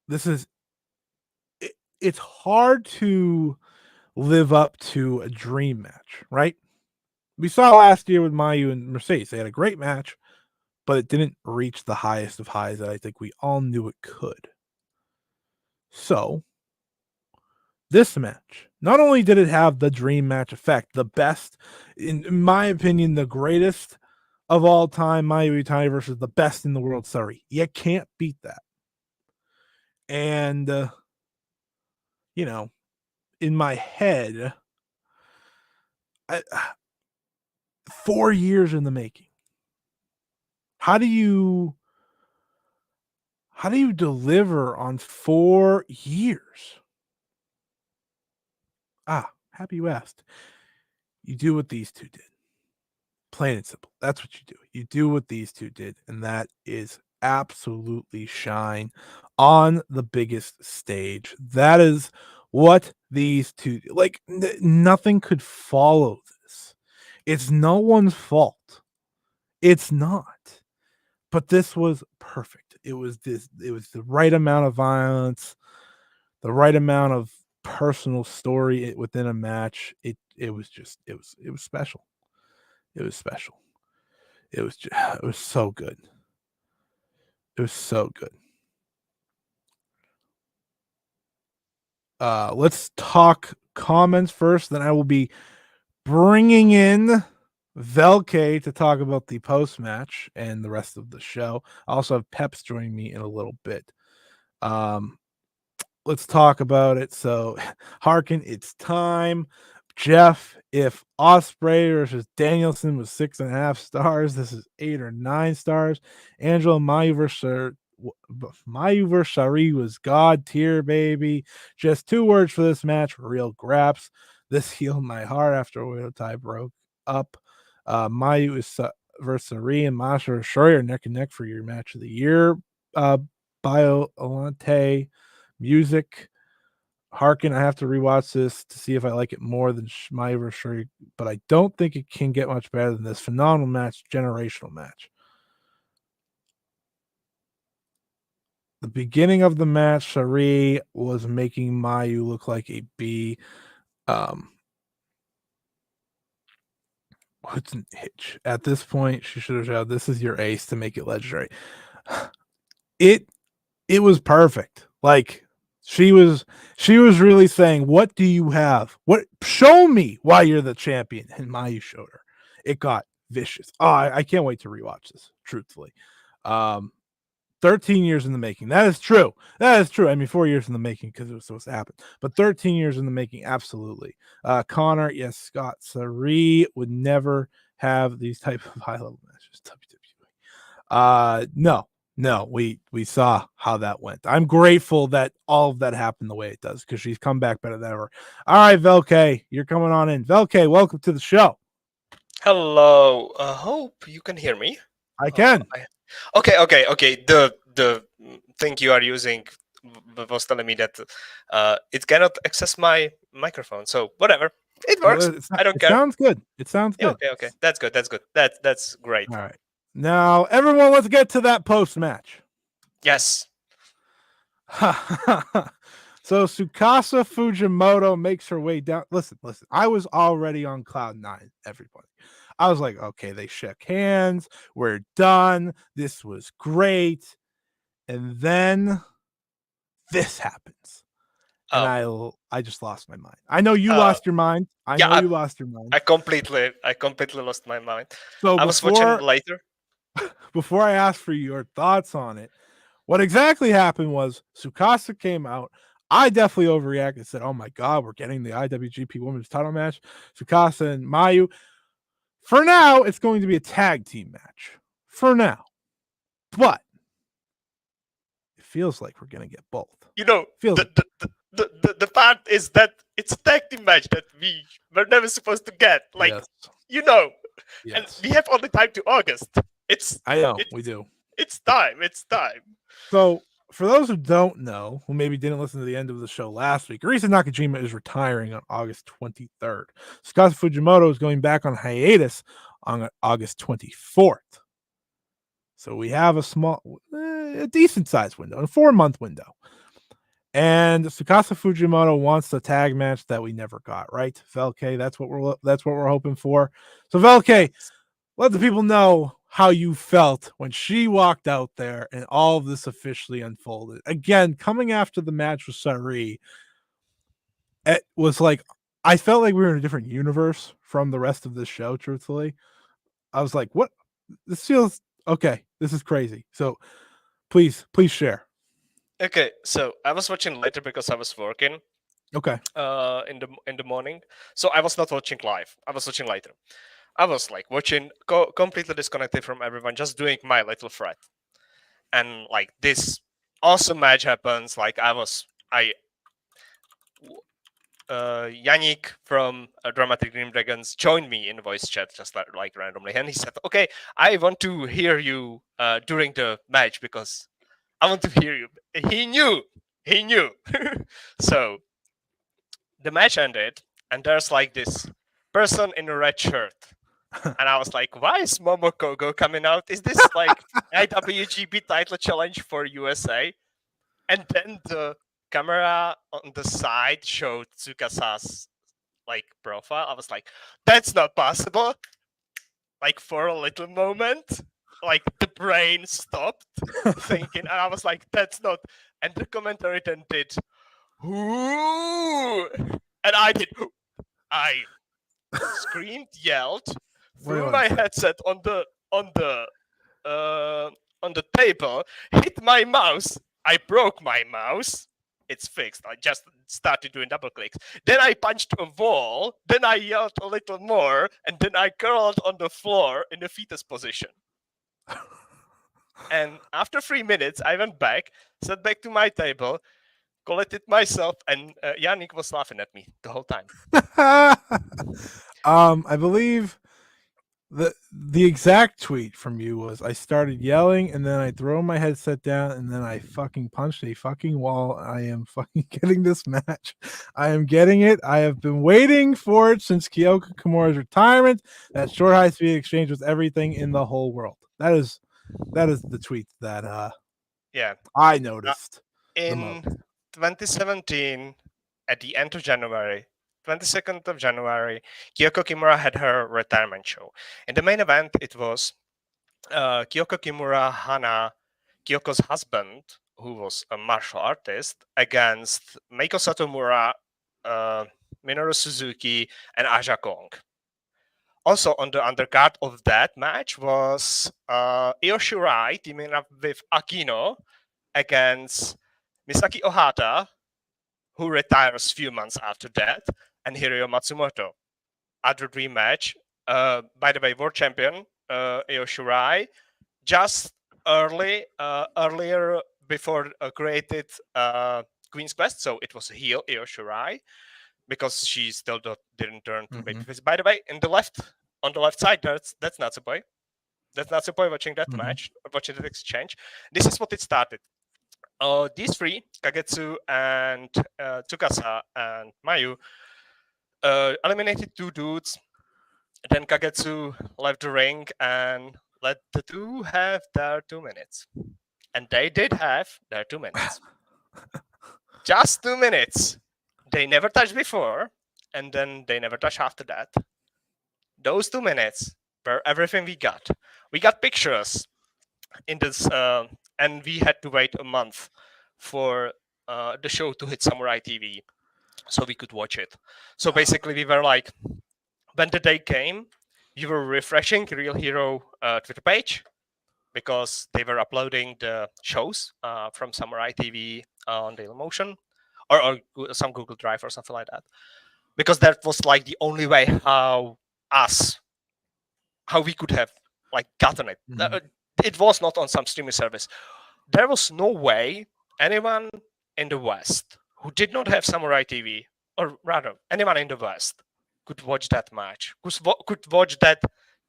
This is it's hard to live up to a dream match, right? We saw last year with Mayu and Mercedes. They had a great match, but it didn't reach the highest of highs that I think we all knew it could. So, this match, not only did it have the dream match effect, the best, in my opinion, the greatest of all time, Mayu Iwatani versus the best in the world, Sari. You can't beat that. And, in my head, 4 years in the making. How do you deliver on 4 years? Happy you asked. You do what these two did. Plain and simple. That's what you do. You do what these two did, and that is absolutely shine on the biggest stage. That is what these two like. Nothing could follow this. It's no one's fault. It's not. But this was perfect. It was the right amount of violence, the right amount of personal story within a match. It was special. It was special. It was so good. It was so good. Let's talk comments first. Then I will be bringing in Velke to talk about the post match and the rest of the show. I also have Peps joining me in a little bit. Let's talk about it. So, Harkin, it's time. Jeff, if Osprey versus Danielson was 6.5 stars, this is 8 or 9 stars. Angela, Mayu versus Sareee was god tier, baby. Just 2 words for this match: real graps. This healed my heart after Oedo Tai broke up. Mayu is versus Sareee and Masha or Syuri are neck and neck for your match of the year. Bio Alante music. Harkin, I have to rewatch this to see if I like it more than Mayu versus Syuri, but I don't think it can get much better than this. Phenomenal match, generational match. The beginning of the match, Sareee was making Mayu look like a B. What's an itch? At this point, she should have shouted, "This is your ace to make it legendary." It was perfect. Like, she was really saying, "What do you have? What? Show me why you're the champion." And Mayu showed her. It got vicious. Oh, I can't wait to rewatch this. Truthfully, 13 years in the making. That is true. I mean, 4 years in the making because it was supposed to happen. But 13 years in the making, absolutely. Connor, yes, Scott. Sareee would never have these type of high-level matches. WWE. No, we saw how that went. I'm grateful that all of that happened the way it does because she's come back better than ever. All right, Velke, you're coming on in. Velke, welcome to the show. Hello. Hope you can hear me. I can. Okay. The thing you are using was telling me that it cannot access my microphone. So whatever, it works. I don't care. Sounds good. It sounds good. Okay. That's good. That's great. All right. Now, everyone, let's get to that post match. Yes. So Tsukasa Fujimoto makes her way down. Listen. I was already on cloud 9, everybody. I was like, okay, they shook hands. We're done. This was great. And then this happens. And I just lost my mind. I know you lost your mind. I lost your mind. I completely lost my mind. So I was watching later. Before I asked for your thoughts on it, what exactly happened was Tsukasa came out. I definitely overreacted and said, oh my God, we're getting the IWGP Women's title match. Tsukasa and Mayu. For now, it's going to be a tag team match. For now. But it feels like we're going to get both. You know, the part is that it's a tag team match that we were never supposed to get. Like, you know. Yes. And we have only time to August. I know, we do. It's time. So, for those who don't know, who maybe didn't listen to the end of the show last week, Arisa Nakajima is retiring on August 23rd. Tsukasa Fujimoto is going back on hiatus on August 24th. So we have a decent-sized window, a 4-month window. And Tsukasa Fujimoto wants the tag match that we never got, right? Velke, that's what we're hoping for. So Velke, let the people know how you felt when she walked out there and all of this officially unfolded. Again, coming after the match with Sari, it was like I felt like we were in a different universe from the rest of this show, truthfully. I was like, what? This feels okay. This is crazy. So please share. Okay, so I was watching later because I was working. Okay. In the morning, so I was not watching live. I was watching later. I was like watching completely disconnected from everyone, just doing my little thread. And like this awesome match happens. Like Yannick from Dramatic Dream Dragons joined me in the voice chat just like randomly, and he said, "Okay, I want to hear you during the match because I want to hear you." He knew. So the match ended, and there's like this person in a red shirt. And I was like, why is Momokogo coming out? Is this like IWGP title challenge for USA? And then the camera on the side showed Tsukasa's like profile. I was like, that's not possible. Like for a little moment, like the brain stopped thinking, and I was like, that's not. And the commentary then did, ooh, and I did. I screamed, yelled, threw my headset on the table, hit my mouse. I broke my mouse. It's fixed. I just started doing double clicks. Then I punched a wall. Then I yelled a little more, and then I curled on the floor in the fetus position. And after 3 minutes, I went back, sat back to my table, collected myself, and Yannick was laughing at me the whole time. I believe the exact tweet from you was, I started yelling and then I throw my headset down and then I fucking punched a fucking wall. I am fucking getting this match. I am getting it. I have been waiting for it since Kyoko Kimura's retirement. That short high speed exchange was everything in the whole world. That is the tweet that I noticed. In 2017, at the end of January, 22nd of January, Kyoko Kimura had her retirement show. In the main event, it was Kyoko Kimura, Hana, Kyoko's husband, who was a martial artist, against Meiko Satomura, Minoru Suzuki, and Aja Kong. Also on the undercard of that match was Io Shirai teaming up with Akino against Misaki Ohata, who retires a few months after that, and Hiroyo Matsumoto. Other dream match. By the way, world champion Io Shirai just earlier before created Queen's Quest, so it was a heel Io Shirai because she still didn't turn to babyface. By the way, on the left side, that's Natsuko. That's Natsuko watching that match, watching that exchange. This is what it started. These three, Kagetsu and Tsukasa and Mayu, eliminated two dudes. Then Kagetsu left the ring and let the two have their 2 minutes. And they did have their 2 minutes. Just 2 minutes. They never touched before, and then they never touched after that. Those 2 minutes were everything we got. We got pictures in this, and we had to wait a month for the show to hit Samurai TV so we could watch it. So basically, we were like, when the day came, we were refreshing Real Hero Twitter page because they were uploading the shows from Samurai TV on Dailymotion or some Google Drive or something like that. Because that was like the only way how we could have like gotten it. It was not on some streaming service. There was no way anyone in the West who did not have Samurai TV, or rather, anyone in the West could watch that match, could watch that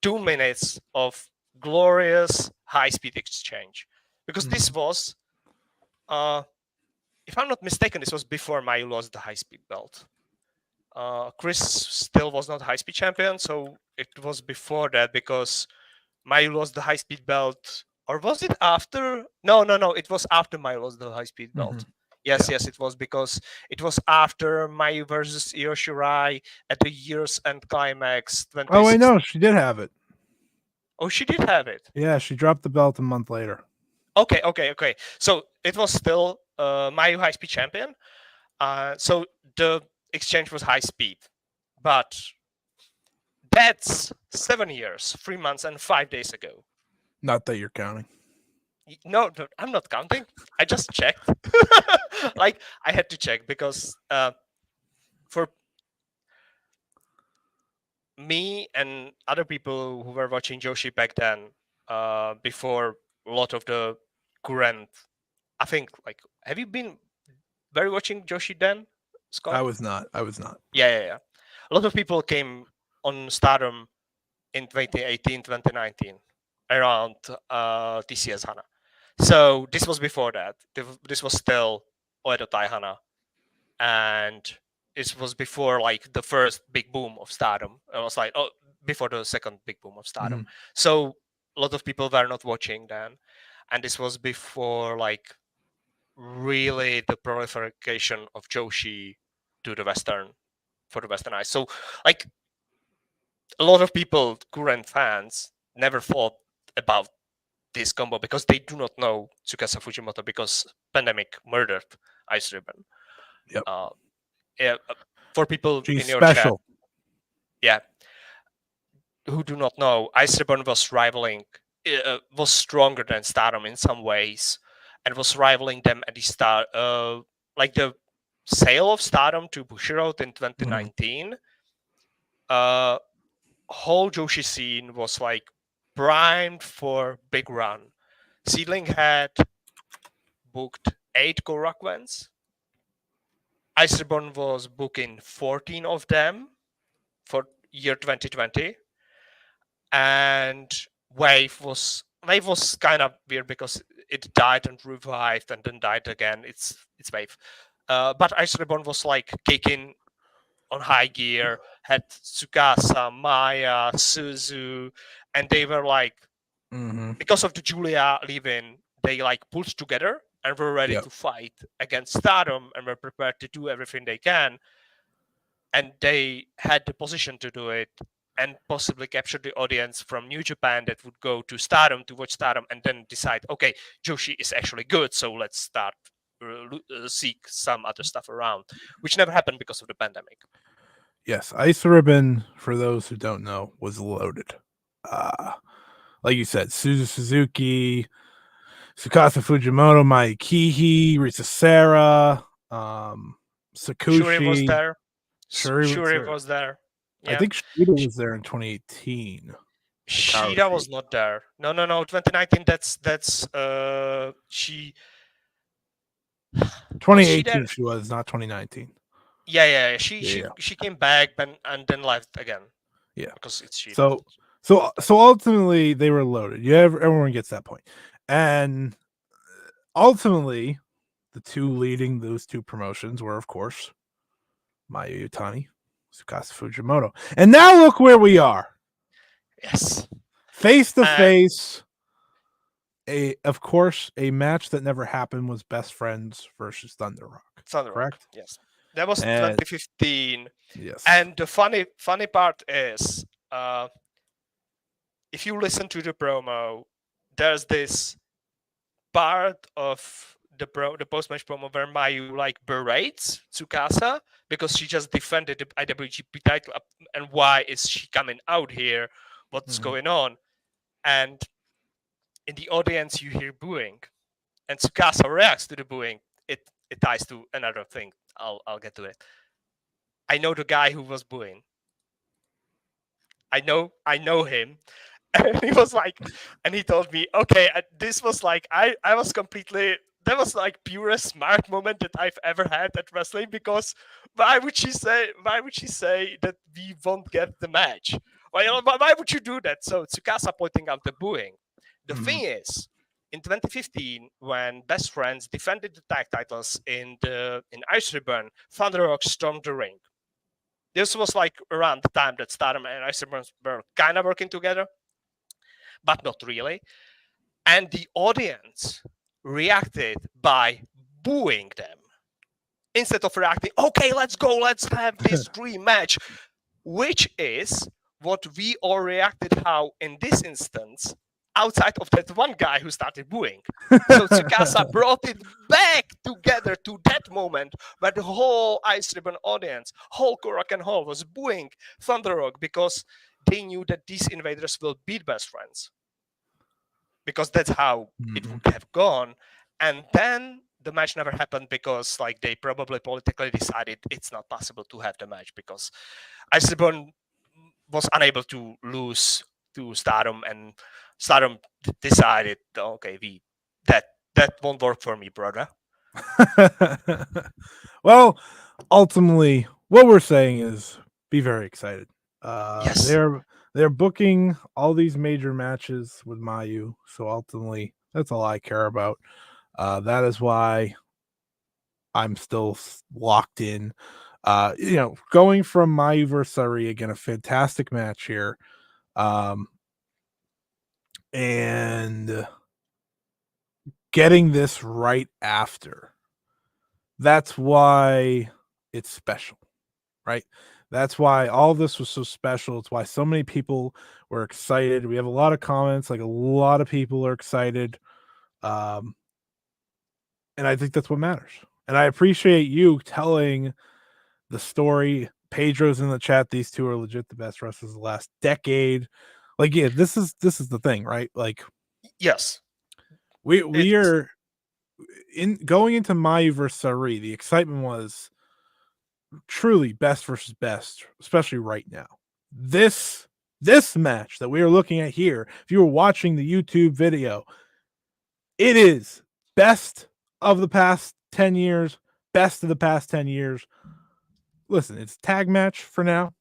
2 minutes of glorious high-speed exchange. Because this was, if I'm not mistaken, this was before Mayu lost the high-speed belt. Chris still was not high-speed champion, so it was before that because Mayu lost the high-speed belt. Or was it after? No. It was after Mayu lost the high-speed belt. Yes, it was because it was after Mayu versus Io Shirai at the year's end climax. Oh, I know. She did have it. Oh, she did have it. Yeah, she dropped the belt a month later. Okay. So it was still Mayu high speed champion. So the exchange was high speed, but that's 7 years, 3 months, and 5 days ago. Not that you're counting. No, I'm not counting. I just checked. Like I had to check because for me and other people who were watching Joshi back then, before a lot of the current, I think, like, have you been very watching Joshi then, Scott? I was not. Yeah. A lot of people came on Stardom in 2018, 2019, around TCS Hana. So this was before that. This was still Oedo Tai Hana. And it was before like the first big boom of Stardom. It was like before the second big boom of Stardom. So a lot of people were not watching then, and this was before like really the proliferation of Joshi to the Western eyes. So like a lot of people, current fans, never thought about this combo because they do not know Tsukasa Fujimoto because pandemic murdered Ice Ribbon. Yep. For people She's in your special. Chat, who do not know, Ice Ribbon was rivaling, was stronger than Stardom in some ways, and was rivaling them at the start. Like the sale of Stardom to Bushiroad in 2019. Whole Joshi scene was like primed for big run. Seedling had booked 8 Korakuens. Ice Ribbon was booking 14 of them for year 2020, and Wave was kind of weird because it died and revived and then died again. It's Wave, but Ice Ribbon was like kicking on high gear, had Tsukasa, Maya, Suzu, and they were like, because of the Julia leaving, they like pulled together and were ready to fight against Stardom and were prepared to do everything they can. And they had the position to do it and possibly capture the audience from New Japan that would go to Stardom to watch Stardom and then decide, okay, Joshi is actually good, so let's start seek some other stuff around, which never happened because of the pandemic. Yes, Ice Ribbon, for those who don't know, was loaded. Like you said, Suzu Suzuki, Tsukasa Fujimoto, Mai Kihi, Risa Serra, Sakushi. Syuri was there. Syuri was there. Yeah. I think Shida was there in 2018. Shida was not there. No. 2019. That's she. 2018 she was, not 2019. Yeah. She came back and then left again. Yeah, because it's Shida. So ultimately they were loaded. Everyone gets that point. And ultimately, the two leading those two promotions were, of course, Mayu Iwatani, Tsukasa Fujimoto. And now look where we are. Yes. Face to face of course, a match that never happened was Best Friends versus Thunder Rock. Thunder Rock, Correct? yes. That was And 2015. yes. And the funny part is, if you listen to the promo, there's this part of the post match promo where Mayu like berates Tsukasa because she just defended the IWGP title and why is she coming out here? What's going on? And in the audience you hear booing, and Tsukasa reacts to the booing. It ties to another thing. I'll get to it. I know the guy who was booing. I know him. And he was like, and he told me, okay, this was like, I was completely, that was like purest smart moment that I've ever had at wrestling, because why would she say that we won't get the match? Why would you do that? So Tsukasa pointing out the booing. The thing is, in 2015, when Best Friends defended the tag titles in Ice Ribbon, Thunder Rock stormed the ring. This was like around the time that Stardom and Ice Ribbon were kind of working together, but not really. And the audience reacted by booing them instead of reacting, okay, let's go, let's have this dream match, which is what we all reacted how in this instance, outside of that one guy who started booing. So Tsukasa brought it back together to that moment where the whole Ice Ribbon audience, whole Korakuen Hall was booing Thunder Rock because they knew that these invaders will beat Best Friends. Because that's how it would have gone. And then the match never happened because like they probably politically decided it's not possible to have the match because Ice Ribbon was unable to lose to Stardom, and Stardom decided, okay, that won't work for me, brother. Well, ultimately, what we're saying is be very excited. Yes. They're booking all these major matches with Mayu, so ultimately, that's all I care about. That is why I'm still locked in. Going from Mayu versus Sari, again, a fantastic match here. And getting this right after. That's why it's special, right? That's why all this was so special. It's why so many people were excited. We have a lot of comments, like a lot of people are excited. And I think that's what matters. And I appreciate you telling the story. Pedro's in the chat. These two are legit the best wrestlers of the last decade. Like, yeah, this is the thing, right? Like, yes, we are in going into Mayu versus Sareee. The excitement was truly best versus best, especially right now. This match that we are looking at here, if you were watching the YouTube video, it is best of the past 10 years, best of the past 10 years. Listen, it's a tag match for now.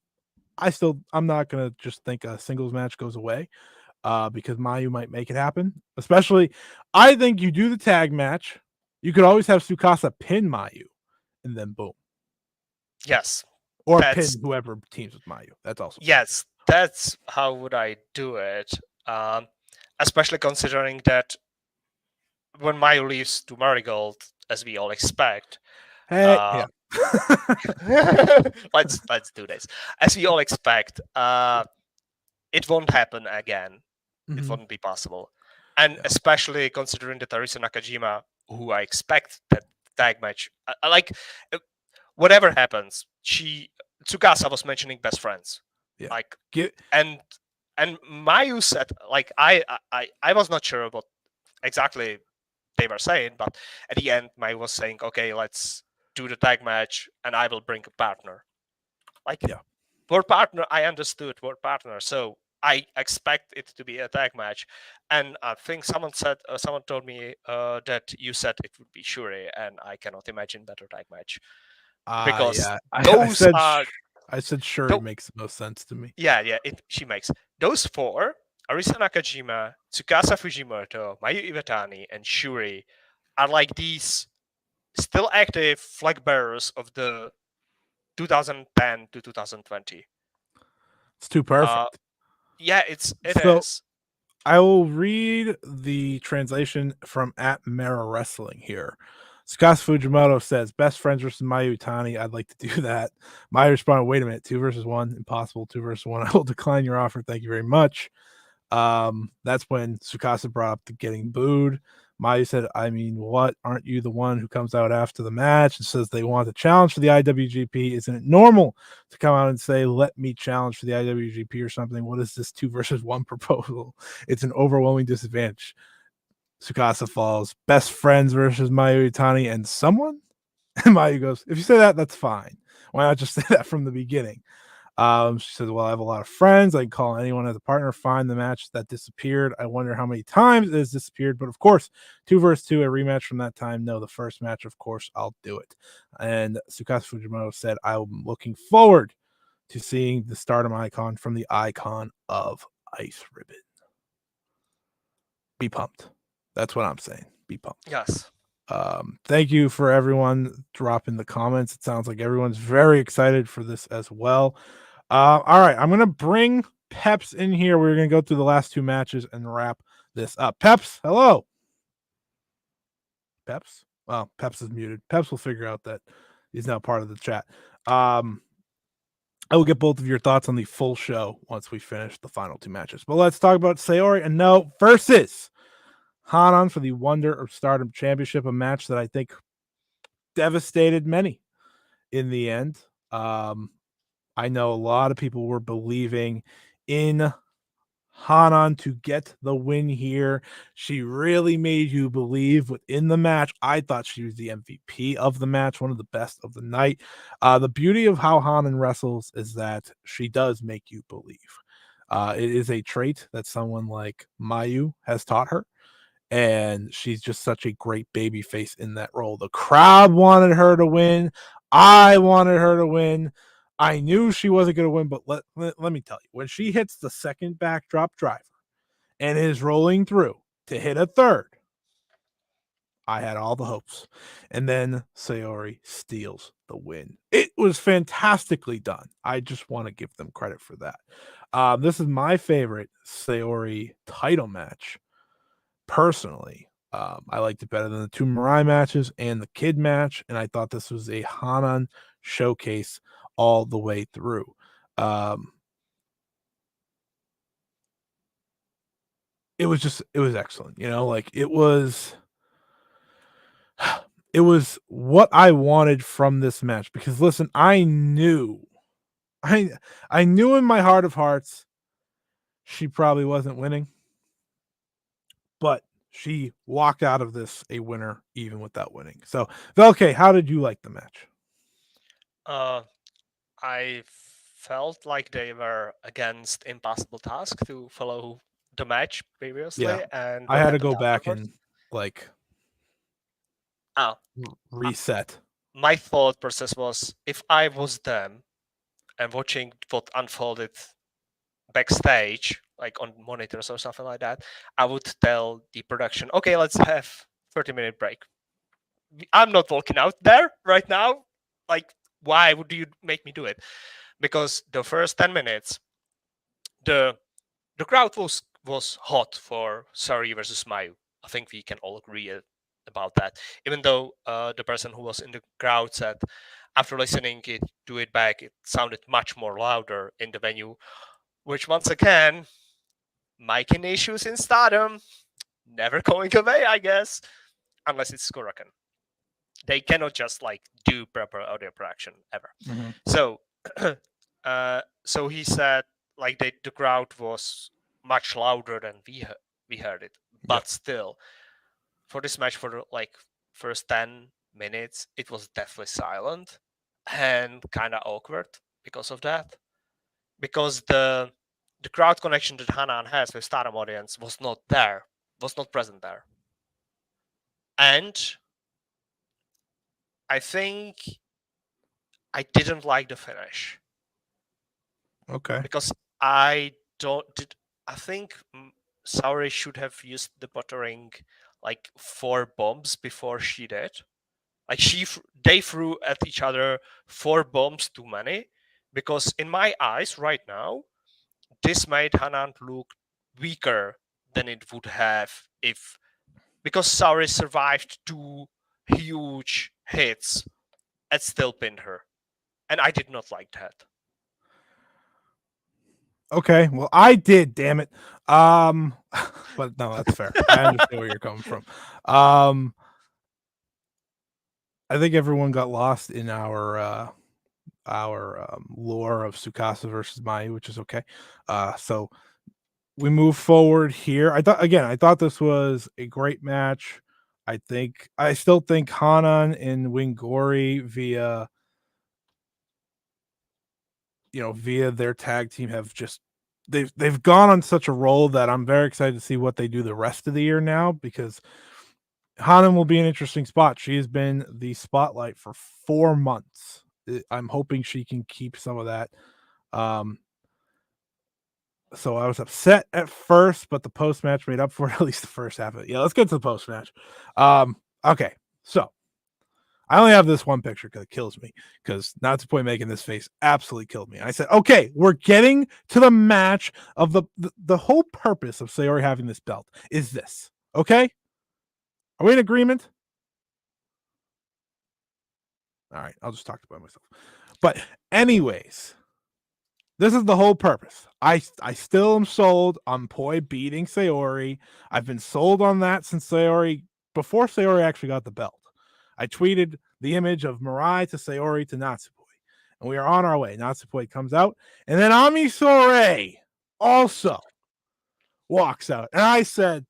I'm not gonna just think a singles match goes away because Mayu might make it happen. Especially, I think you do the tag match. You could always have Tsukasa pin Mayu, and then boom. Yes. Or pin whoever teams with Mayu. That's also yes. That's how would I do it. Especially considering that when Mayu leaves to Marigold, as we all expect, yeah. let's do this. As we all expect, it won't happen again. It won't be possible. And especially considering that Arisa Nakajima, who I expect that tag match, whatever happens, Tsukasa was mentioning best friends. Yeah. Like and Mayu said, like I was not sure what exactly they were saying, but at the end Mayu was saying, okay, let's do the tag match and I will bring a partner. Like word partner, I understood word partner. So I expect it to be a tag match, and I think someone told me that you said it would be Syuri, and I cannot imagine better tag match because I said Syuri makes the most sense to me. Yeah, she makes those four: Arisa Nakajima, Tsukasa Fujimoto, Mayu Iwatani, and Syuri are like these still active flag bearers of the 2010 to 2020. It's too perfect. It is. I will read the translation from at Mara Wrestling here. Scott Fujimoto says, best friends versus Mayu Iwatani. I'd like to do that. Mayu responded, wait a minute, 2 versus 1, impossible. 2 versus 1. I will decline your offer. Thank you very much. That's when Tsukasa brought up the getting booed. Mayu said, I mean, what? Aren't you the one who comes out after the match and says they want a challenge for the IWGP? Isn't it normal to come out and say, let me challenge for the IWGP or something? What is this 2 versus 1 proposal? It's an overwhelming disadvantage. Tsukasa falls. Best friends versus Mayu Iwatani and someone? And Mayu goes, if you say that, that's fine. Why not just say that from the beginning? She says, well, I have a lot of friends. I can call anyone as a partner. Find the match that disappeared. I wonder how many times it has disappeared. But of course, 2 versus 2, a rematch from that time. No, the first match, of course, I'll do it. And Tsukasa Fujimoto said, I'm looking forward to seeing the Stardom icon from the icon of Ice Ribbon. Be pumped. That's what I'm saying. Be pumped. Yes. Thank you for everyone dropping the comments. It sounds like everyone's very excited for this as well. All right, I'm gonna bring Peps in here. We're gonna go through the last 2 matches and wrap this up. Peps, hello. Peps. Well, Peps is muted. Peps will figure out that he's now part of the chat. I will get both of your thoughts on the full show once we finish the final 2 matches. But let's talk about Syuri and No versus Hanan for the Wonder of Stardom Championship, a match that I think devastated many in the end. I know a lot of people were believing in Hanan to get the win here. She really made you believe within the match. I thought she was the MVP of the match, one of the best of the night. The beauty of how Hanan wrestles is that she does make you believe. It is a trait that someone like Mayu has taught her. And she's just such a great baby face in that role. The crowd wanted her to win. I wanted her to win. I knew she wasn't going to win, but let me tell you, when she hits the second backdrop driver and is rolling through to hit a third, I had all the hopes. And then Syuri steals the win. It was fantastically done. I just want to give them credit for that. This is my favorite Syuri title match. Personally, I liked it better than the 2 Mirai matches and the Kid match, and I thought this was a Hanan showcase all the way through. It was excellent. Like it was what I wanted from this match because listen, I knew in my heart of hearts she probably wasn't winning, but she walked out of this a winner even without winning. So, Velke, how did you like the match? I felt like they were against impossible task to follow the match previously, Yeah. and I had to go back and reset. My thought process was, if I was them and watching what unfolded backstage, like on monitors or something like that, I would tell the production, okay, let's have 30-minute break. I'm not walking out there right now. Like, why would you make me do it? Because the first 10 minutes, the crowd was hot for Sari versus Mayu. I think we can all agree about that. Even though the person who was in the crowd said, after listening to it back, it sounded much more louder in the venue, which once again, miking issues in Stardom, never going away, I guess, unless it's Korakuen. They cannot just like do proper audio production ever. Mm-hmm. So, so he said like the crowd was much louder than we heard it, but still, for this match, for the like first 10 minutes, it was definitely silent and kind of awkward because of that. Because the crowd connection that Hanan has with Stardom audience was not there, was not present there. And I think I didn't like the finish. Okay. Because I think Sareee should have used the buttering like 4 bombs before she did. Like they threw at each other 4 bombs too many. Because in my eyes right now, this made Hanan look weaker than it would have because Sari survived 2 huge hits and still pinned her. And I did not like that. Okay, well, I did, damn it. But no, that's fair. I understand where you're coming from. I think everyone got lost in our lore of Tsukasa versus Mayu, which is okay. So we move forward here. I thought this was a great match. I still think Hanan and Wingori via their tag team have just they've gone on such a roll that I'm very excited to see what they do the rest of the year now, because Hanan will be an interesting spot. She has been the spotlight for 4 months. I'm hoping she can keep some of that. So I was upset at first, but the post match made up for it, at least the first half of it. Yeah, let's get to the post match. Okay, so I only have this one picture because it kills me, because Natsuko making this face absolutely killed me. I said, okay, we're getting to the match of the whole purpose of Syuri having this belt is this. Okay? Are we in agreement? All right, I'll just talk about myself. But anyways, this is the whole purpose. I still am sold on Poi beating Syuri. I've been sold on that since before Syuri actually got the belt. I tweeted the image of Mirai to Syuri to Natsuko, and we are on our way. Natsuko comes out, and then Ami Sourei also walks out, and I said,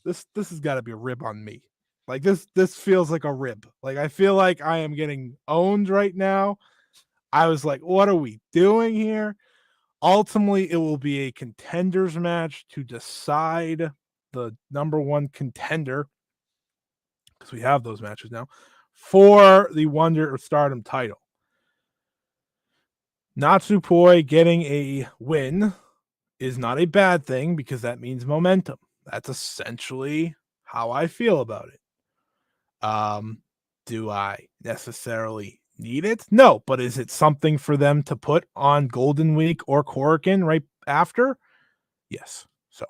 "This has got to be a rib on me. Like this feels like a rib. Like I feel like I am getting owned right now." I was like, "What are we doing here?" Ultimately, it will be a contenders match to decide the number 1 contender, because we have those matches now, for the Wonder or Stardom title. Natsupoi getting a win is not a bad thing, because that means momentum. That's essentially how I feel about it. Do I necessarily need it? No, but is it something for them to put on Golden Week or Korakuen right after? Yes. So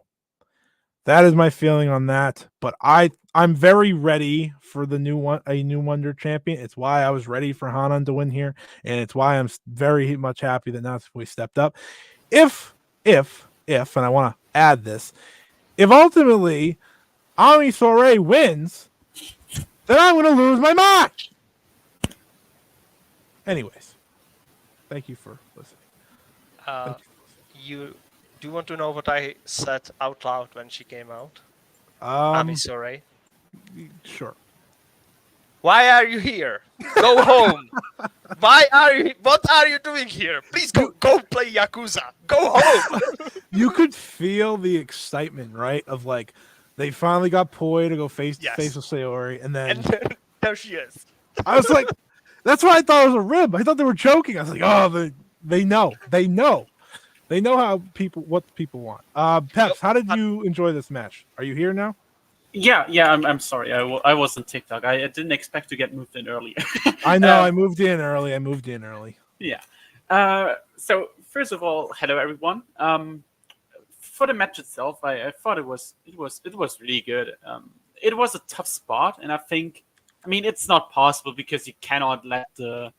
that is my feeling on that. But I'm very ready for a new Wonder champion. It's why I was ready for Hanan to win here, and it's why I'm very much happy that Natsuko stepped up. If, and I want to add this, if ultimately Ami Sourei wins, then I'm going to lose my mind. Anyways, thank you for listening. You do want to know what I said out loud when she came out? Ami Sourei. Sure. Why are you here? Go home. What are you doing here? Please go play Yakuza. Go home. You could feel the excitement, right? Of like, they finally got Poi to go face to face with Syuri, and then there she is. I was like, that's why I thought it was a rib. I thought they were joking. I was like, oh, they know what people want. Peps, how did you enjoy this match? Are you here now? Yeah. I'm sorry. I was on TikTok. I didn't expect to get moved in earlier. I know. I moved in early. Yeah. So first of all, hello everyone. For the match itself, I thought it was really good. It was a tough spot, and I mean, it's not possible because you cannot let the.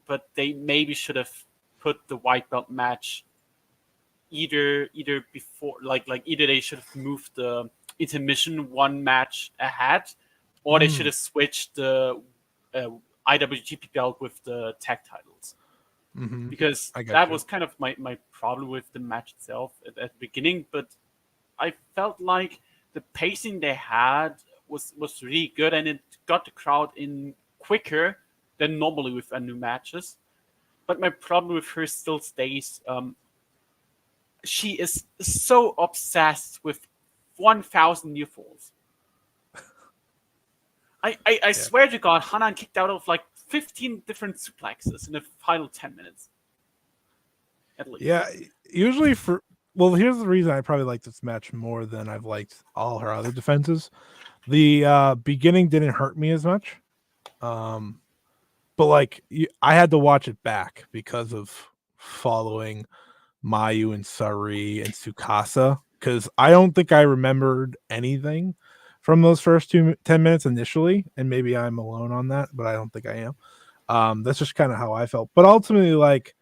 But they maybe should have put the white belt match either before, like either they should have moved the intermission 1 match ahead, or they should have switched the IWGP belt with the tag titles. Mm-hmm. Because that was kind of my problem with the match itself at the beginning. But I felt like the pacing they had was really good, and it got the crowd in quicker than normally with new matches. But my problem with her still stays. She is so obsessed with 1,000 near falls. I swear to God, Hanan kicked out of like 15 different suplexes in the final 10 minutes. At least. Yeah, usually here's the reason I probably like this match more than I've liked all her other defenses. The beginning didn't hurt me as much. But like I had to watch it back because of following Mayu and Sari and Tsukasa because I don't think I remembered anything from those first 10 minutes initially, and maybe I'm alone on that, but I don't think I am. That's just kind of how I felt. But ultimately, like,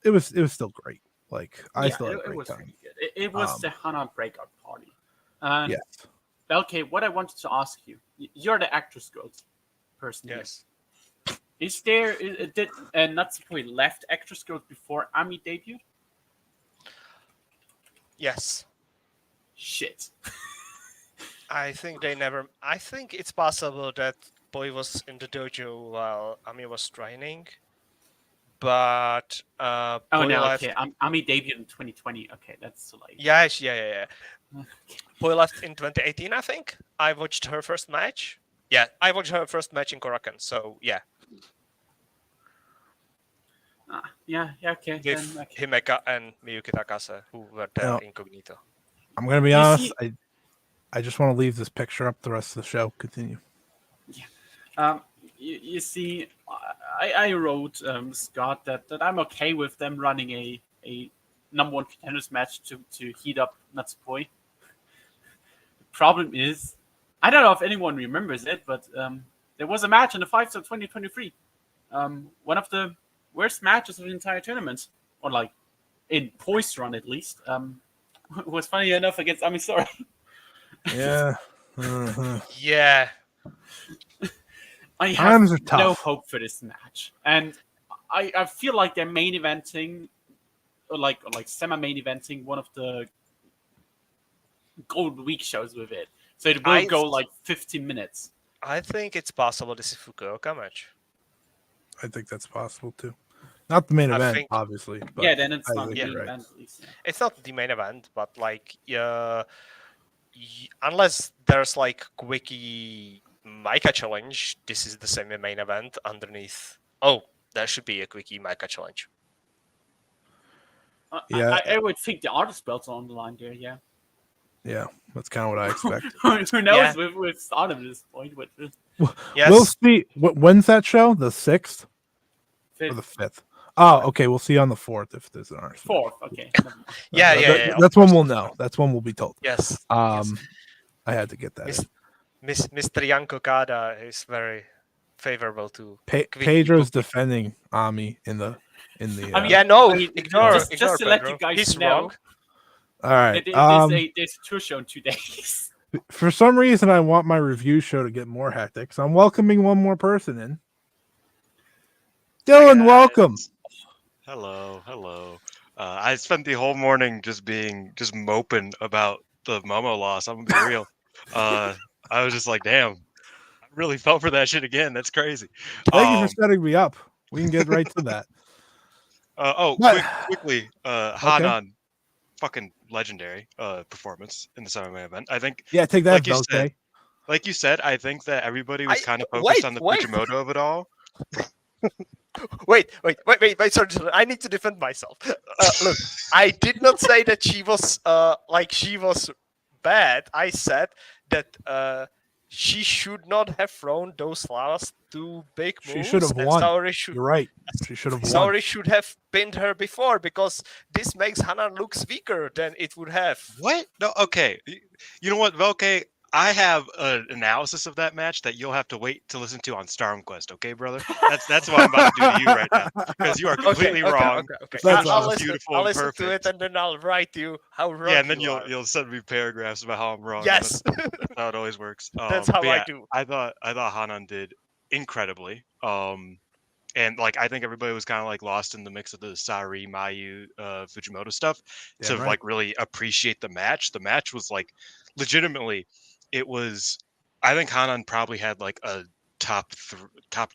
it was still great. Like, I still had a it great was time. really good. It was the Hanan breakout party. And Yes. Belke, what I wanted to ask you, you're the actress girls person. Yes. Here. Is there did Natsuko left actress girls before Ami debuted? Yes. Shit. I think they never. I think it's possible that Boy was in the dojo while Ami was training, but Oh Boy no, left. okay. Ami debuted in 2020. Okay, that's like. Yeah. Boy left in 2018, I think. I watched her first match. Yeah, I watched her first match in Korakuen. So yeah, Yeah, okay. with Then, okay. Himeka and Miyuki Takase, who were there Now, incognito. I'm gonna be You honest. see- I just want to leave this picture up the rest of the show. Continue. You see, I wrote Scott that I'm okay with them running a number one contenders match to heat up Natsupoi. The problem is, I don't know if anyone remembers it, but there was a match in the 5 Star 2023. One of the worst matches of the entire tournament, or like in poise run at least. Was funny enough against Ami Sari. Yeah. Uh-huh. Yeah, I have Times are tough. no hope for this match, and I feel like they're main eventing, or like semi-main eventing one of the Gold Week shows with it. So it will go like 15 minutes. I think it's possible this is Fukuoka match. I think that's possible too. Not the main I event, think- obviously. But Yeah, then it's I not think the main you're right. event at least. Yeah. It's not the main event, but like unless there's like quickie Micah challenge, this is the same main event underneath. Oh, there should be a quickie Micah challenge. Yeah. I would think the artist belts are on the line there. Yeah. Yeah, that's kind of what I expect. Who knows Yeah. with Stardom at this point? But Yes. We'll see. When's that show? The 6th or the 5th? Oh, okay. We'll see on the 4th if there's an RC. 4th. Okay. Yeah. That's of when course. we'll know. That's when we'll be told. Yes. I had to get that. Mr. Yanko Kada is very favorable to Pedro's defending Ami in the. I mean, yeah, no, I mean, ignore just ignore to let Pedro. you guys He's know, wrong. All right. there's a tour show in 2 days. For some reason, I want my review show to get more hectic, so I'm welcoming one more person in. Dylan, Guys. welcome. Hello. I spent the whole morning just moping about the Momo loss. I'm gonna be real. I was just like, damn, I really felt for that shit again. That's crazy. Thank you for setting me up. We can get right to that. Quickly, Hanan, fucking legendary performance in the semi-main event. I think, Yeah, take that, like you said, I think that everybody was kind of focused wait, on the wait. Fujimoto of it all. Wait, sorry, I need to defend myself. Look, I did not say that she was she was bad. I said that she should not have thrown those last 2 big moves. She should have and won. Sareee You're right. She should have won. Sareee should have pinned her before, because this makes Hanan looks weaker than it would have. What? No, okay. You know what, Velke? I have an analysis of that match that you'll have to wait to listen to on Storm Quest, okay, brother? That's what I'm about to do to you right now, because you are completely wrong. Okay. That's I'll awesome. I'll listen to it, and then I'll write you how wrong. Yeah, and then you are. you'll send me paragraphs about how I'm wrong. Yes, That's how it always works. that's how but I yeah, do. I thought Hanan did incredibly. And like I think everybody was kind of like lost in the mix of the Sari, Mayu, Fujimoto stuff to like really appreciate the match. The match was like legitimately, it was. I think Hanan probably had like a top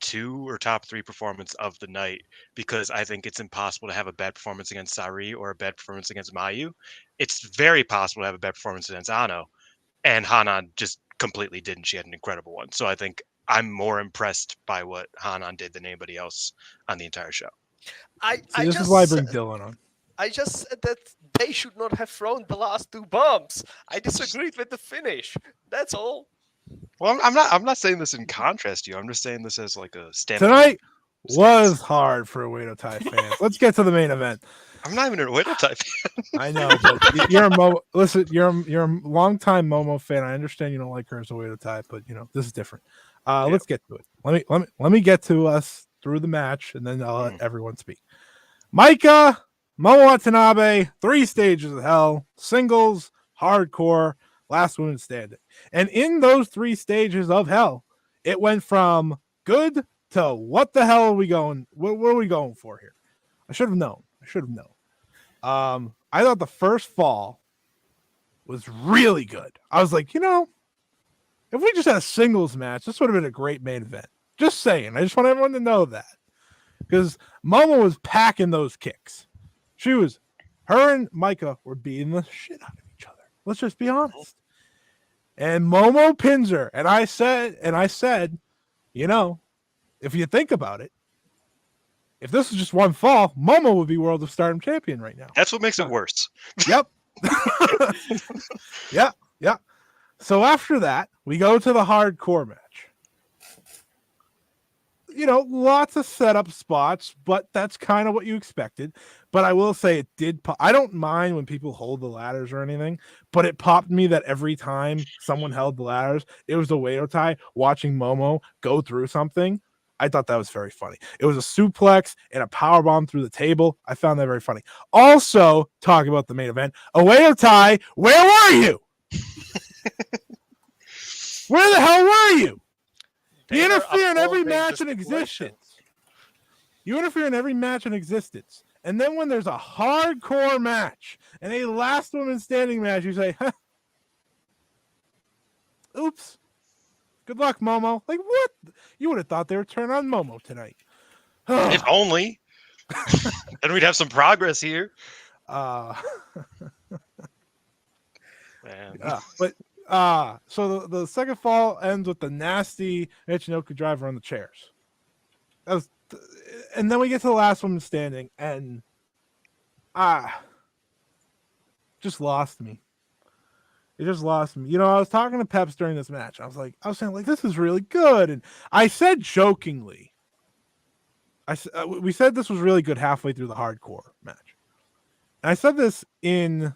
2 or top 3 performance of the night, because I think it's impossible to have a bad performance against Sari or a bad performance against Mayu. It's very possible to have a bad performance against Ano, and Hanan just completely didn't. She had an incredible one. So I think I'm more impressed by what Hanan did than anybody else on the entire show. This is why I bring Dylan on. I just said that they should not have thrown the last 2 bombs. I disagreed with the finish. That's all. Well, I'm not saying this in contrast to you. I'm just saying this as like a standard. Tonight was hard for Oedo Tai fans. Let's get to the main event. I'm not even an Oedo type. I know, but you're a listen. You're a longtime Momo fan. I understand you don't like her as a Oedo type, but this is different. Let's get to it. Let me get to us through the match, and then I'll let everyone speak. Maika, Momo Watanabe, 3 stages of hell, singles, hardcore, last woman standing. And in those 3 stages of hell, it went from good to what the hell are we going? What are we going for here? I should have known. I thought the first fall was really good. I was like, if we just had a singles match, this would have been a great main event. Just saying. I just want everyone to know that. Because Momo was packing those kicks. Her and Maika were beating the shit out of each other. Let's just be honest. And Momo pins her. And I said, if you think about it, if this was just one fall, Momo would be World of Stardom champion right now. That's what makes it worse. Yep. Yeah. So after that, we go to the hardcore match. Lots of setup spots, but that's kind of what you expected. But I will say it did pop. I don't mind when people hold the ladders or anything, but it popped me that every time someone held the ladders, it was a Oedo tie watching Momo go through something. I thought that was very funny. It was a suplex and a powerbomb through the table. I found that very funny. Also, talking about the main event, Oedo Tai, where were you? Where the hell were you? You interfere in every match in existence. And then when there's a hardcore match and a last woman standing match, you say, oops. Good luck, Momo. Like, what? You would have thought they were turning on Momo tonight. If only. Then we'd have some progress here. Man. Man. So the second fall ends with the nasty Michinoku driver on the chairs. And then we get to the last woman standing, and just lost me. It just lost me. I was talking to Peps during this match. I was saying, this is really good. And I said jokingly, we said this was really good halfway through the hardcore match. And I said this in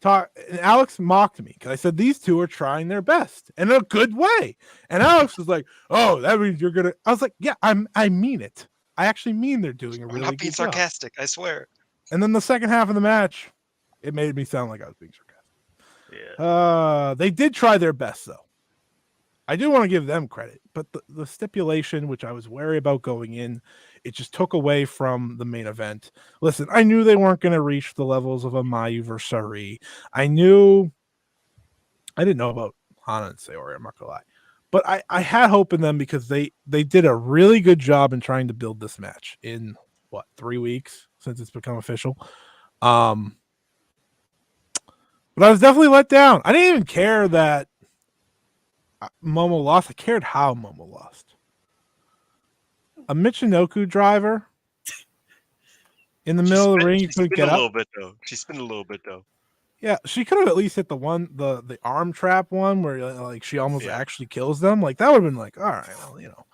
talk, and Alex mocked me because I said these two are trying their best in a good way. And Alex was like, "Oh, that means you're gonna." I was like, "Yeah, I mean it. I actually mean they're doing a really I'm not good being job." sarcastic. I swear. And then the second half of the match, it made me sound like I was being sarcastic. Yeah. They did try their best, though. I do want to give them credit, but the stipulation, which I was wary about going in, it just took away from the main event. Listen, I knew they weren't going to reach the levels of a Mayu versus Sari. I didn't know about Hanan and Sareee, I'm not going to lie. But I had hope in them because they did a really good job in trying to build this match in, 3 weeks since it's become official. But I was definitely let down. I didn't even care that Momo lost. I cared how Momo lost. A Michinoku driver in the middle of the ring, you couldn't get up. She spinned a little bit though. Yeah, she could have at least hit the arm trap one where she almost actually kills them. Like that would have been all right, well,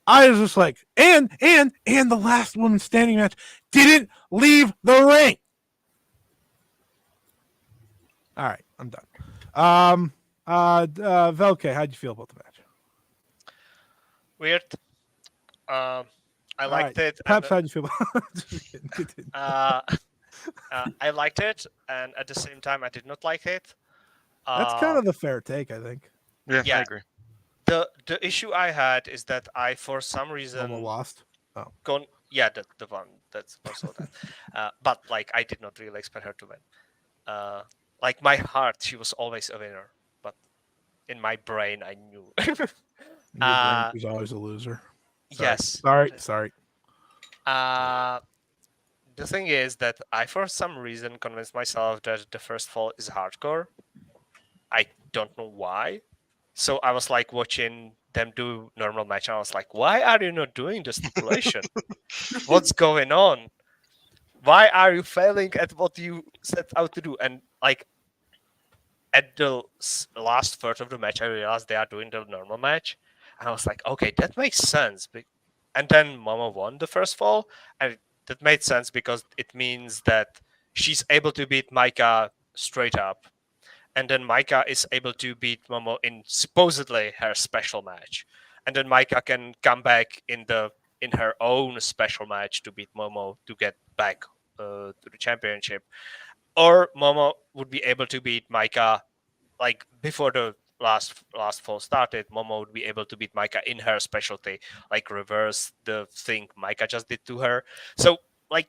I was just like, and the last woman standing match didn't leave the ring. All right, I'm done. Velke, how'd you feel about the match? Weird. I liked it. Peps, how'd you feel about it? I liked it, and at the same time, I did not like it. That's kind of the fair take, I think. Yeah, I agree. The issue I had is that I, for some reason, Momo lost. Oh, the one that's also that. But I did not really expect her to win. My heart, she was always a winner, but in my brain, I knew. Your brain was always a loser. Sorry. Yes. Sorry. The thing is that I, for some reason, convinced myself that the first fall is hardcore. I don't know why. So I was watching them do normal match, and I was like, why are you not doing the stipulation? What's going on? Why are you failing at what you set out to do? And at the last third of the match, I realized they are doing the normal match. And I was like, okay, that makes sense. And then Momo won the first fall. And that made sense because it means that she's able to beat Maika straight up, and then Maika is able to beat Momo in supposedly her special match, and then Maika can come back in her own special match to beat Momo to get back to the championship, or Momo would be able to beat Maika like before the last fall started. Momo would be able to beat Maika in her specialty, like reverse the thing Maika just did to her. So like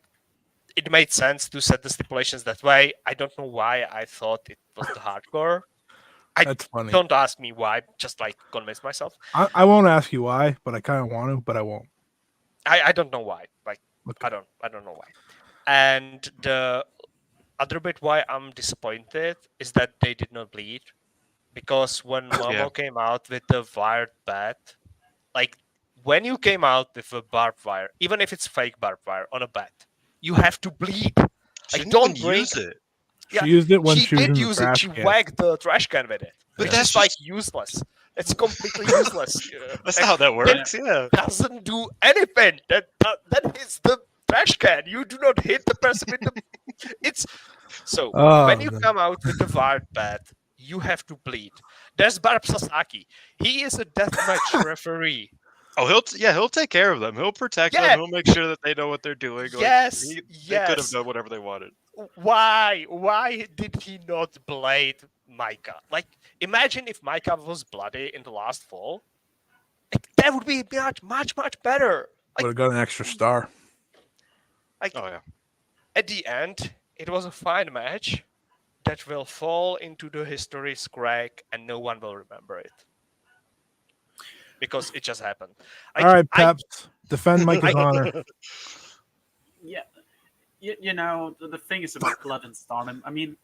it made sense to set the stipulations that way. I don't know why I thought it was the hardcore. That's funny. Don't ask me why. Just like convince myself. I won't ask you why, but I kind of want to, but I won't. I don't know why. Like Okay. I don't know why. And the other bit why I'm disappointed is that they did not bleed, because when Momo came out with the wired bat, like when you came out with a barbed wire, even if it's fake barbed wire on a bat, you have to bleed. She Like didn't don't even bring. use it. She used it when she she was did in the use it. trash She can. whacked the trash can with it, But which that's is like just- useless. It's completely useless. That's not how that works. Yeah. Doesn't do anything. That hits the trash can. You do not hit the person with the. It's so when you no. come out with the wired bat, you have to bleed. There's Barb Sasaki. He is a deathmatch referee. Oh, he'll take care of them. He'll protect Yeah. them. He'll make sure that they know what they're doing. Like, Yes, they could yes. have done whatever they wanted. Why? Why did he not blade Maika? Like, imagine if Maika was bloody in the last fall. Like, that would be much better. Would have got an extra star. Like, Oh yeah. at the end, it was a fine match that will fall into the history's crack, and no one will remember it because it just happened. Like, All right, Peps, defend Mike's honor. Yeah, you know the thing is about Blood and Stardom. I mean,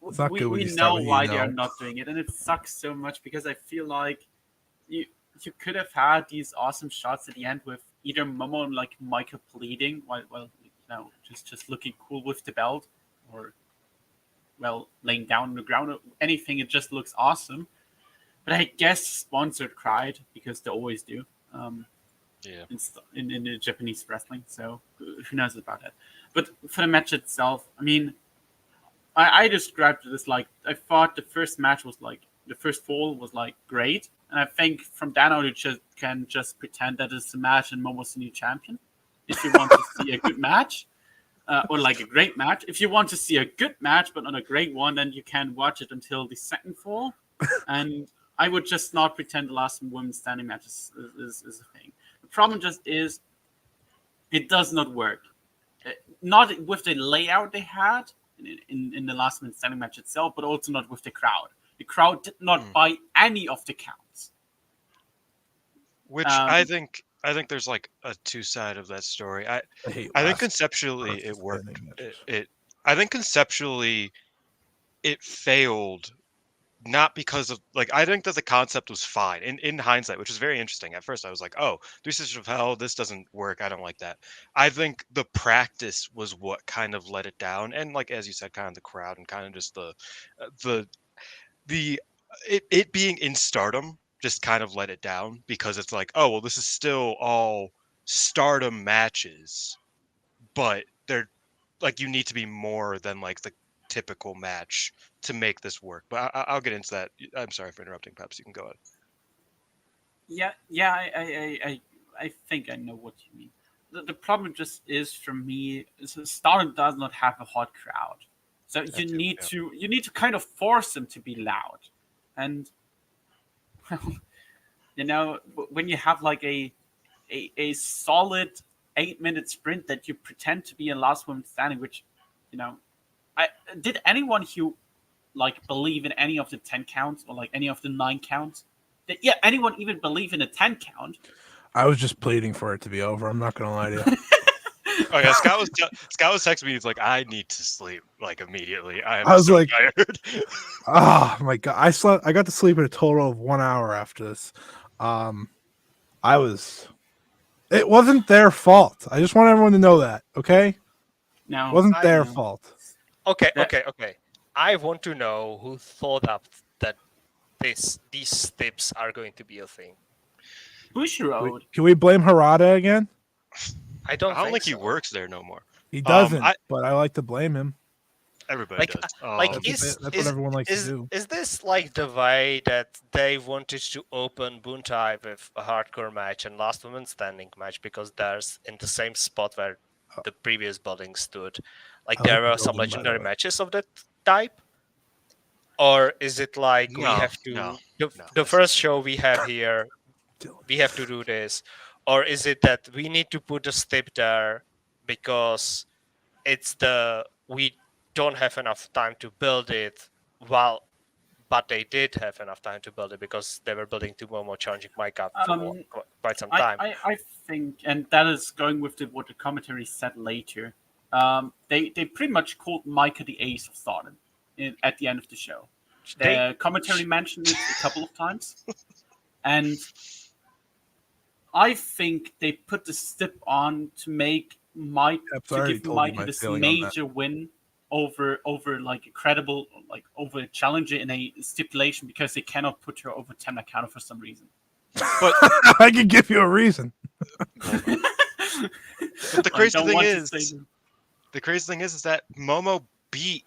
It's not good when we you start know with why you they are know. not doing it, and it sucks so much because I feel like you could have had these awesome shots at the end with either Momo and like Micah bleeding while you know just looking cool with the belt, or well laying down on the ground, or anything. It just looks awesome. But I guess sponsored cried because they always do. Yeah. In the Japanese wrestling, so who knows about that? But for the match itself, I mean, I described it as like I thought the first match was like the first fall was like great, and I think from then on you can just pretend that it's a match and Momo's the new champion. If you want to see a good match, or like a great match, if you want to see a good match but not a great one, then you can watch it until the second fall. And I would just not pretend the last women's standing match is a thing. The problem just is it does not work. Not with the layout they had in the last women's standing match itself, but also not with the crowd. The crowd did not buy any of the counts. Which I think there's like a two side of that story. I think conceptually it worked. I think conceptually it failed. Not because of like I think that the concept was fine in hindsight, which is very interesting. At first, I was like, "Oh, Three Sisters of Hell, this doesn't work. I don't like that." I think the practice was what kind of let it down, and like as you said, kind of the crowd and kind of just it being in Stardom just kind of let it down because it's like, oh well, this is still all Stardom matches, but they're like you need to be more than like the typical match to make this work. But I'll get into that. I'm sorry for interrupting, Peps. You can go ahead. Yeah. I think I know what you mean. The problem just is for me is Stardom does not have a hot crowd, so you need to kind of force them to be loud, and you know when you have like a solid 8-minute sprint that you pretend to be a last woman standing, which you know. Did anyone who like believe in any of the 10 counts or like any of the 9 counts? Did anyone even believe in a 10 count? I was just pleading for it to be over. I'm not gonna lie to you. Oh yeah, Scott was texting me. He's like, I need to sleep like immediately. I was so like, tired. Oh my god, I got to sleep at a total of 1 hour after this. It wasn't their fault. I just want everyone to know that, okay? No, It wasn't their fault. Okay. I want to know who thought up that these tips are going to be a thing. Bushiroad. Can we blame Harada again? I don't think think he so. works there no more. He doesn't, I- but I like to blame him. Everybody Like, does. like That's what everyone likes to do. Is this like the way that they wanted to open Buntai with a hardcore match and last woman standing match, because there's in the same spot where the previous building stood, like I there like were the some building, by the legendary way. matches of that type? Or is it like we No, have to no, the no. first show we have here, we have to do this? Or is it that we need to put a stip there because it's we don't have enough time to build it, but they did have enough time to build it because they were building two more challenging mic up for quite some time. I think, and that is going with what the commentary said later. They pretty much called Micah the ace of Stardom at the end of the show. The commentary mentioned it a couple of times, and I think they put the stip on to make Mike to give Micah this major win over like a credible, like over a challenger in a stipulation, because they cannot put her over 10 Nakano for some reason. But I can give you a reason. But the crazy thing is that Momo beat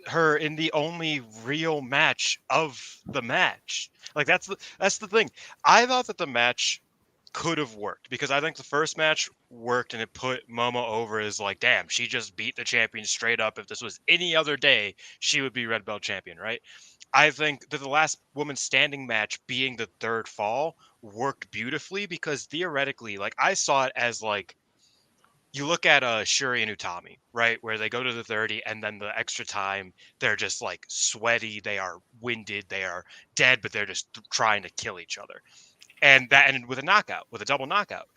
her in the only real match of the match. Like that's the thing. I thought that the match could have worked because I think the first match worked and it put Momo over as like, damn, she just beat the champion straight up. If this was any other day, she would be red belt champion, right? I think that the last woman standing match being the third fall worked beautifully because theoretically, like I saw it as like, you look at Syuri and Utami, right, where they go to the 30 and then the extra time, they're just like sweaty, they are winded, they are dead, but they're just trying to kill each other. And that ended with a knockout, with a double knockout.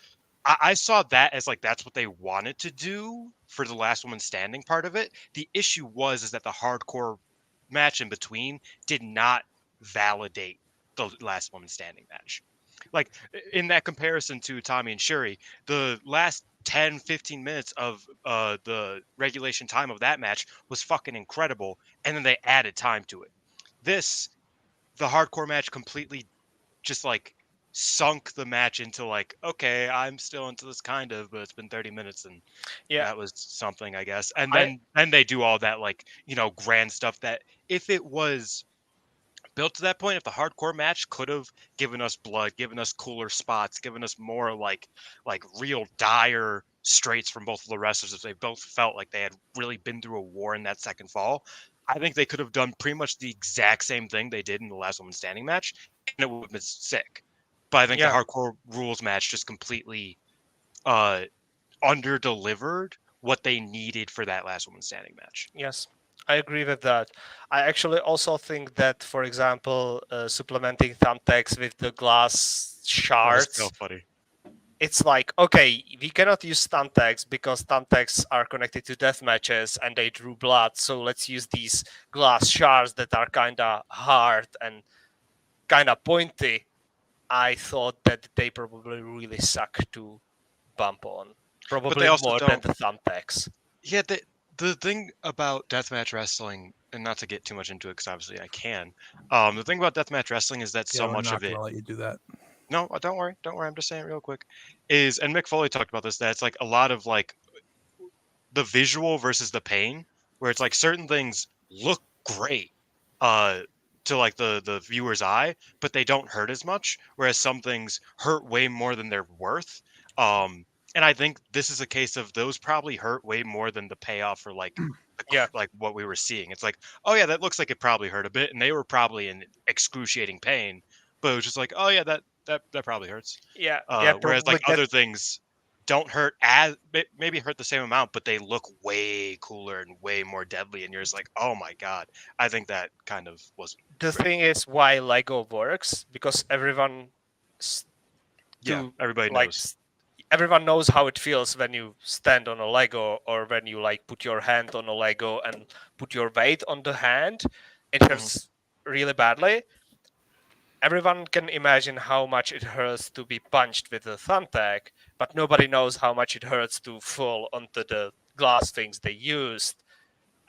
I saw that as like that's what they wanted to do for the last woman standing part of it. The issue is that the hardcore match in between did not validate the last woman standing match. Like in that comparison to Tommy and Syuri, the last 10, 15 minutes of the regulation time of that match was fucking incredible. And then they added time to it. The hardcore match completely just like sunk the match into like, okay, I'm still into this kind of, but it's been 30 minutes and that was something, I guess. And then they do all that like, grand stuff that if it was built to that point, if the hardcore match could have given us blood, given us cooler spots, given us more like real dire straights from both of the wrestlers, if they both felt like they had really been through a war in that second fall, I think they could have done pretty much the exact same thing they did in the last woman standing match, and it would have been sick. But I think the hardcore rules match just completely under-delivered what they needed for that last woman standing match. Yes, I agree with that. I actually also think that, for example, supplementing thumbtacks with the glass shards. That's so funny. It's like, okay, we cannot use thumbtacks because thumbtacks are connected to death matches and they drew blood. So let's use these glass shards that are kind of hard and kind of pointy. I thought that they probably really suck to bump on. Probably more than the thumbtacks. Yeah, the thing about deathmatch wrestling, and not to get too much into it because obviously I can. The thing about deathmatch wrestling is that so much of it. I'll let you do that. No, don't worry. I'm just saying it real quick. And Mick Foley talked about this. That it's like a lot of like the visual versus the pain, where it's like certain things look great, to like the viewer's eye, but they don't hurt as much. Whereas some things hurt way more than they're worth. And I think this is a case of those probably hurt way more than the payoff for like what we were seeing. It's like, oh yeah, that looks like it probably hurt a bit, and they were probably in excruciating pain, but it was just like, oh yeah, that probably hurts. Yeah. Whereas like other things don't hurt as maybe hurt the same amount, but they look way cooler and way more deadly, and you're just like, oh my god. I think that kind of was the thing is why Lego works, because everybody knows. Everyone knows how it feels when you stand on a Lego or when you like put your hand on a Lego and put your weight on the hand. It hurts really badly. Everyone can imagine how much it hurts to be punched with a thumbtack, but nobody knows how much it hurts to fall onto the glass things they used.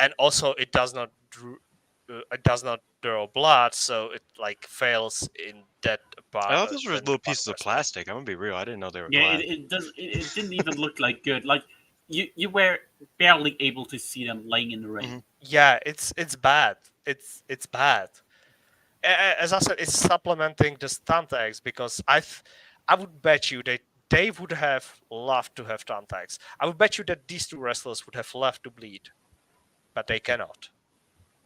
And also, it does not it does not draw blood, so it like fails in that part. I thought those were little pieces of plastic. I'm gonna be real. I didn't know they were Yeah, glass. it didn't even look like good. Like you were barely able to see them laying in the rain. Mhm. Yeah, it's bad. It's bad. As I said, it's supplementing the thumbtacks because I would bet you that they would have loved to have thumbtacks. I would bet you that these two wrestlers would have loved to bleed, but they cannot,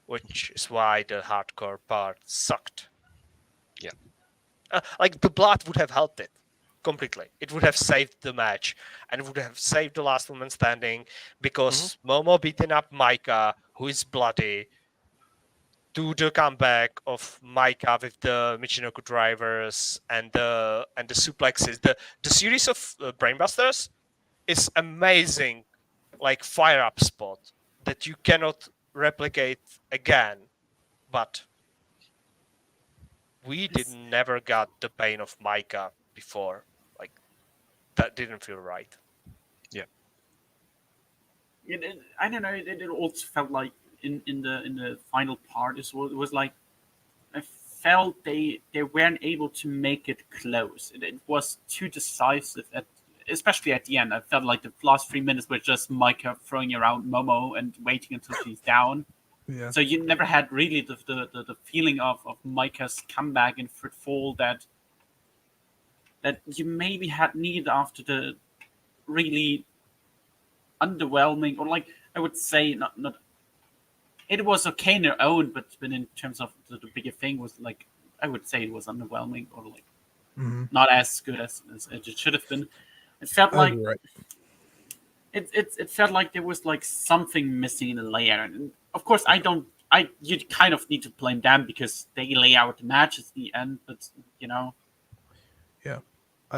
which is why the hardcore part sucked. Yeah. Like the blood would have helped it completely. It would have saved the match and it would have saved the last woman standing because Momo beating up Maika, who is bloody, to the comeback of Maika with the Michinoku drivers and the suplexes. The series of brainbusters is amazing, like fire up spot that you cannot replicate again. But we never got the pain of Maika before. Like that didn't feel right. I don't know. It also felt like in the final part, it was like I felt they weren't able to make it close. It was too decisive, especially at the end. I felt like the last 3 minutes were just Micah throwing around Momo and waiting until she's down. Yeah. So you never had really the feeling of Micah's comeback in third fall that you maybe had needed after the really underwhelming, or like I would say not it was okay in their own, but in terms of the bigger thing was like I would say it was underwhelming or like not as good as it should have been. It felt like it felt like there was like something missing in the layout. And of course you kind of need to blame them because they lay out the match at the end, but you know,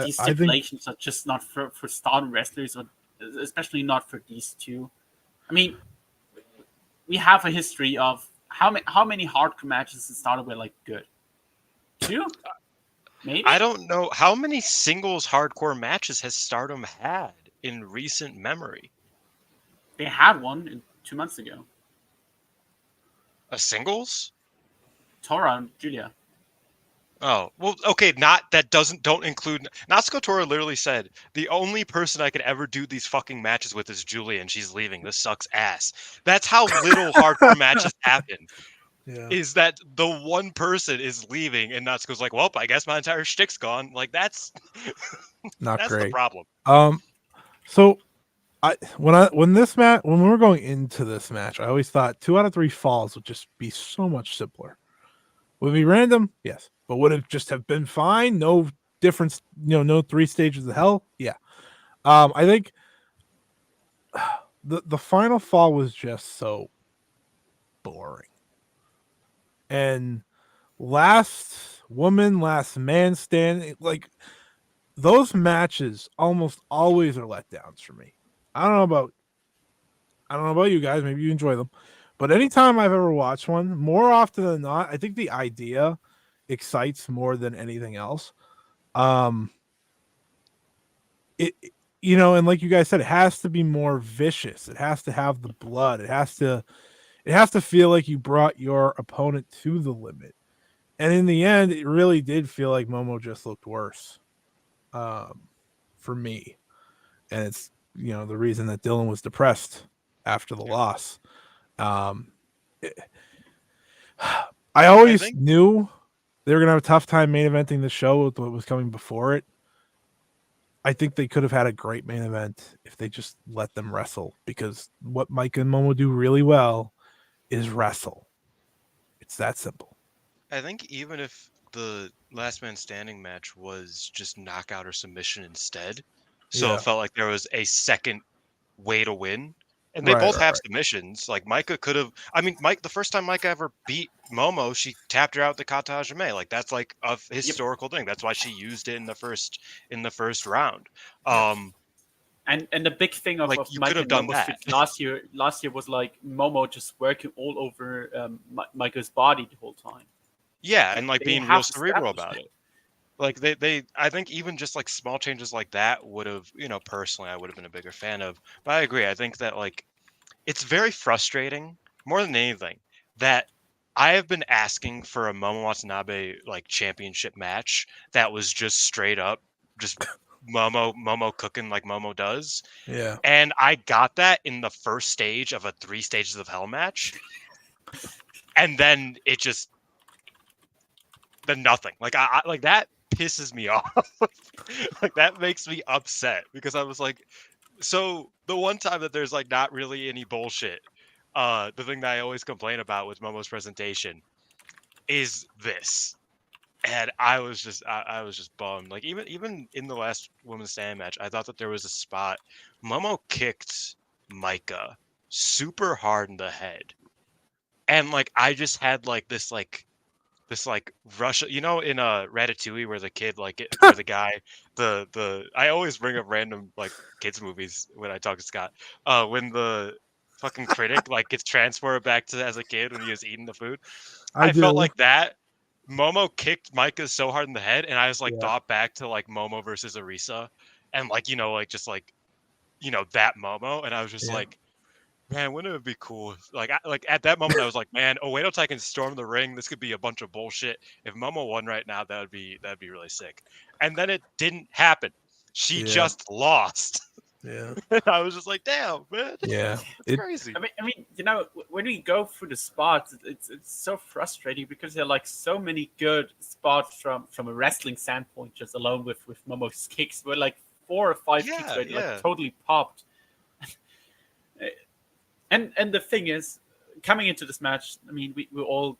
these stipulations are just not for Stardom wrestlers, or especially not for these two. I mean, we have a history of how many hardcore matches in Stardom were like good. 2, maybe. I don't know how many singles hardcore matches has Stardom had in recent memory. They had one 2 months ago. A singles? Tora and Julia. Oh, well, okay, don't include Natsuko. Tora literally said, the only person I could ever do these fucking matches with is Julia, and she's leaving. This sucks ass. That's how little hardcore matches happen. Yeah. Is that the one person is leaving, and Natsuko's like, well, I guess my entire shtick's gone. Like, that's Not that's great. the problem. So when we were going into this match, I always thought 2 out of 3 falls would just be so much simpler. Would it be random? Yes. But would it just have been fine? No difference, no 3 stages of hell? Yeah. I think the final fall was just so boring. And last woman, last man standing, like those matches almost always are letdowns for me. I don't know about you guys, maybe you enjoy them. But anytime I've ever watched one, more often than not, I think the idea excites more than anything else. And like you guys said, it has to be more vicious. It has to have the blood. It has to feel like you brought your opponent to the limit. And in the end, it really did feel like Momo just looked worse for me. And it's, the reason that Dylan was depressed after the loss. I always knew they were going to have a tough time main eventing the show with what was coming before it. I think they could have had a great main event if they just let them wrestle, because what Mike and Momo do really well is wrestle. It's that simple. I think even if the last man standing match was just knockout or submission instead, so it felt like there was a second way to win. And they both have submissions. Like Micah could have. I mean, the first time Micah ever beat Momo, she tapped her out the kata hajime. Like that's like a historical thing. That's why she used it in the first round. And the big thing of you Micah could have done that last year was like Momo just working all over Micah's body the whole time. Yeah, and like being real cerebral about it. Like I think even just like small changes like that would have, personally, I would have been a bigger fan of. But I agree. I think that like it's very frustrating more than anything that I have been asking for a Momo Watanabe like championship match that was just straight up just Momo cooking like Momo does. Yeah. And I got that in the first stage of a 3 stages of hell match. And then it just nothing. Like I like that pisses me off. Like that makes me upset because I was like, so the one time that there's like not really any bullshit, the thing that I always complain about with Momo's presentation is this. And I was just bummed. Like even in the last women's stand match, I thought that there was a spot Momo kicked Micah super hard in the head. And like I just had like this rush, you know, in Ratatouille where the kid where the guy the I always bring up random like kids movies when I talk to Scott. When the fucking critic like gets transported back to as a kid when he was eating the food. I felt like that. Momo kicked Micah so hard in the head, and I was like thought back to like Momo versus Arisa, and like like just like that Momo, and I was just like, man, wouldn't it be cool? Like at that moment, I was like, man, Oedo can storm the ring. This could be a bunch of bullshit. If Momo won right now, that'd be really sick. And then it didn't happen. She just lost. Yeah. I was just like, damn, man. Yeah. It's crazy. I mean, when we go through the spots, it's so frustrating because there are like so many good spots from a wrestling standpoint, just alone with Momo's kicks, where like 4 or 5 kicks where it like totally popped. And the thing is, coming into this match, I mean, we all,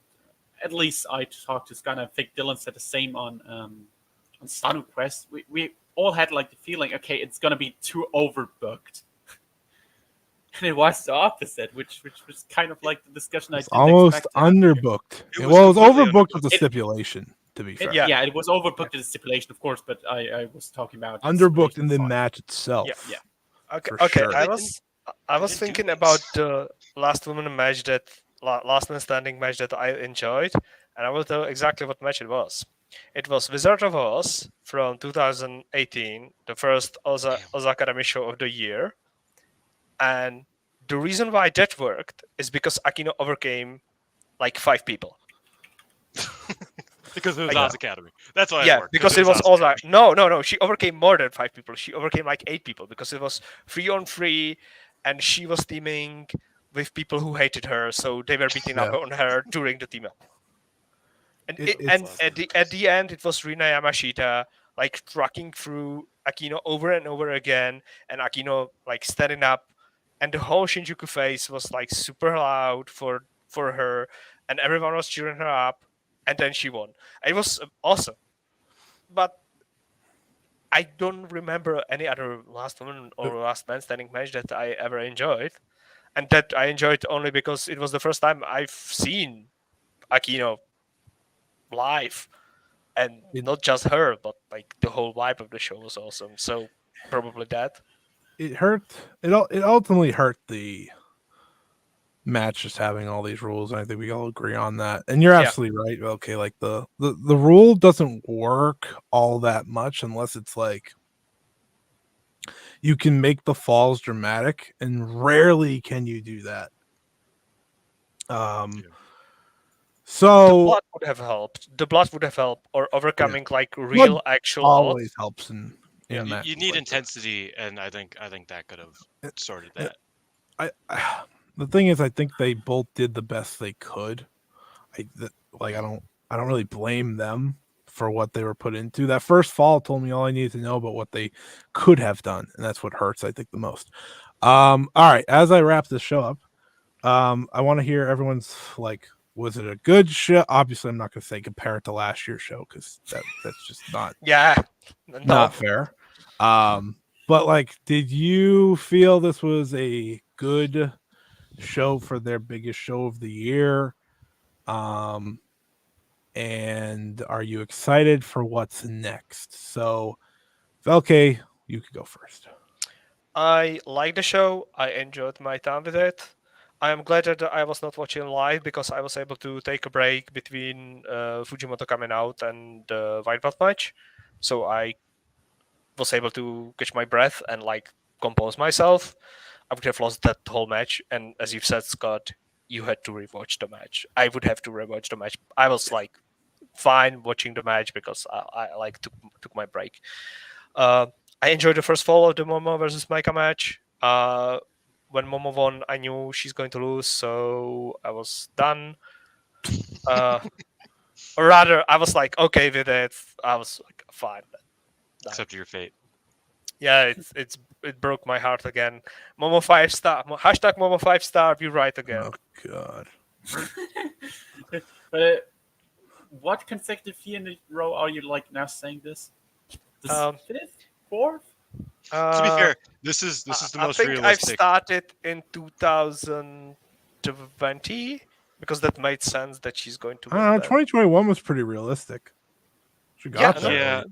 at least I talked to Scott, and I think Dylan said the same on Stardom Quest. We all had like the feeling, okay, it's gonna be too overbooked, and it was the opposite, which was kind of like the discussion I didn't almost expect underbooked. It Well, it was completely overbooked with the stipulation. To be fair, yeah, it was overbooked in the stipulation, of course, but I was talking about underbooked in the stipulation. match itself. Yeah. Okay, For okay. sure. I was thinking about the last women match last man standing match that I enjoyed, and I will tell exactly what match it was. It was Wizard of Oz from 2018, the first Osaka Rami show of the year, and the reason why that worked is because Akino overcame like 5 people. Because it was Oz Academy. That's why Yeah, it worked. because it was Oz. No. She overcame more than 5 people. She overcame like 8 people because it was 3-on-3, and she was teaming with people who hated her, so they were beating up on her during the team up. And at the end, it was Rina Yamashita like trucking through Akino over and over again, and Akino like standing up, and the whole Shinjuku face was like super loud for her, and everyone was cheering her up, and then she won. It was awesome, but I don't remember any other last woman or last man standing match that I ever enjoyed, and that I enjoyed only because it was the first time I've seen Akino live, and not just her, but like the whole vibe of the show was awesome. So probably that. It hurt. It ultimately hurt the match just having all these rules, and I think we all agree on that. And you're absolutely right. Okay, like the rule doesn't work all that much unless it's like you can make the falls dramatic, and rarely can you do that. So the blood would have helped. The blood would have helped, or overcoming like real actual always odds. helps in you need intensity, and I think that could have sorted that. The thing is, I think they both did the best they could. I don't really blame them for what they were put into. That first fall told me all I needed to know about what they could have done, and that's what hurts, I think, the most. All right, as I wrap this show up, I want to hear everyone's like, was it a good show? Obviously, I'm not going to say compare it to last year's show because that's just not not fair. But like, did you feel this was a good show for their biggest show of the year? And are you excited for what's next? So, Velke, you could go first. I like the show. I enjoyed my time with it. I am glad that I was not watching live because I was able to take a break between Fujimoto coming out and the White Belt match. So I was able to catch my breath and like compose myself. I would have lost that whole match. And as you've said, Scott, you had to rewatch the match. I would have to rewatch the match. I was like fine watching the match because I like took my break. I enjoyed the first fall of the Momo versus Maika match. When Momo won, I knew she's going to lose, so I was done. Or rather, I was like okay with it. I was like fine. Accept your fate. Yeah, it broke my heart again. Momo 5-star. Hashtag Momo 5-star. Be right again. Oh God. But what consecutive year in a row are you like now saying this? Fifth, fourth? To be fair, this is the most I think realistic. I've started in 2020 because that made sense that she's going to. I don't know. 2021 was pretty realistic. She got there. Yeah.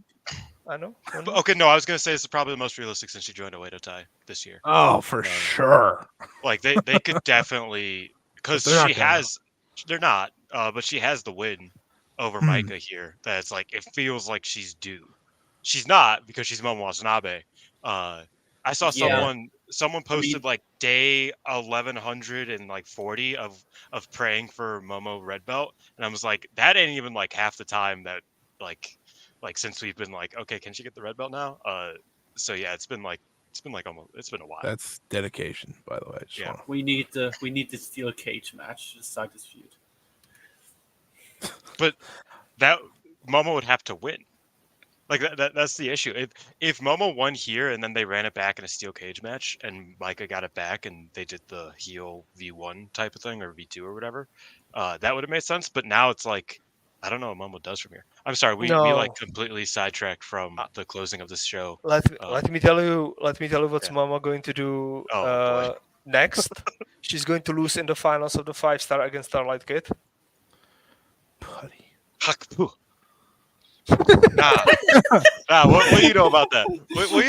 I know. Okay, no, I was gonna say this is probably the most realistic since she joined Oedo Tai this year. Oh, for sure. Like they could definitely, because she has. They're not, but she has the win over Maika here. That's like it feels like she's due. She's not because she's Momo Watanabe. I saw someone posted like day 1140 of praying for Momo red belt, and I was like, that ain't even like half the time that like since we've been like, okay, can she get the red belt now? So yeah, it's been a while. That's dedication, by the way. We need the steel cage match to start this feud. But that Momo would have to win. Like that's the issue. If Momo won here and then they ran it back in a steel cage match and Maika got it back and they did the heel V1 type of thing or V2 or whatever, that would have made sense. But now it's like, I don't know what Momo does from here. I'm sorry, we like completely sidetracked from the closing of this show. Let me tell you what's Momo going to do next. She's going to lose in the finals of the 5-star against Starlight Kid. Buddy. Nah. What do you know about that? What do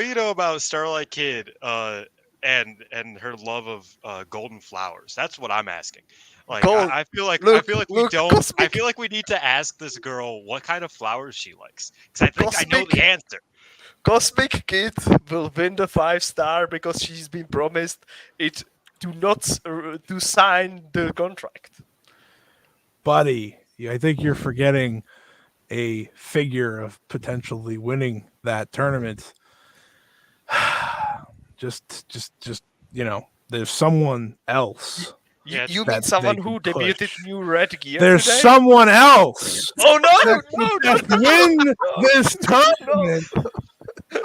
you know about Starlight Kid and her love of golden flowers? That's what I'm asking. Like I feel like we need to ask this girl what kind of flowers she likes because I think I know the answer. Cosmic Kid will win the 5-star because she's been promised it to sign the contract. Buddy, I think you're forgetting a figure of potentially winning that tournament. just there's someone else. You mean someone who debuted new red gear? There's today? someone else. Oh no! Win this tournament.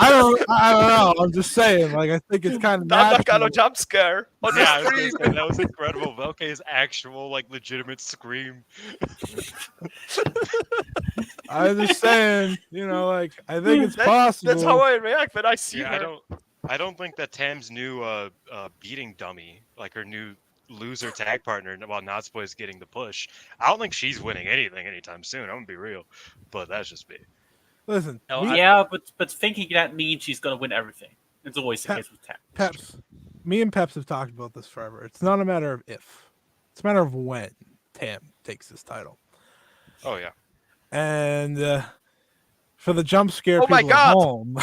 I don't know. I'm just saying. Like I think it's kind of that kind of jump scare. Yeah, that was incredible. Velke's actual like legitimate scream. I'm just saying. I think it's possible. That's how I react when I see her. I don't think that Tam's new beating dummy, like her new loser tag partner, while Natsuko is getting the push. I don't think she's winning anything anytime soon. I'm gonna be real, but that's just me. Listen, but thinking that means she's gonna win everything. It's always the case with Tam. Me and Peps have talked about this forever. It's not a matter of if; it's a matter of when Tam takes this title. Oh yeah, and for the jump scare my people God. at home.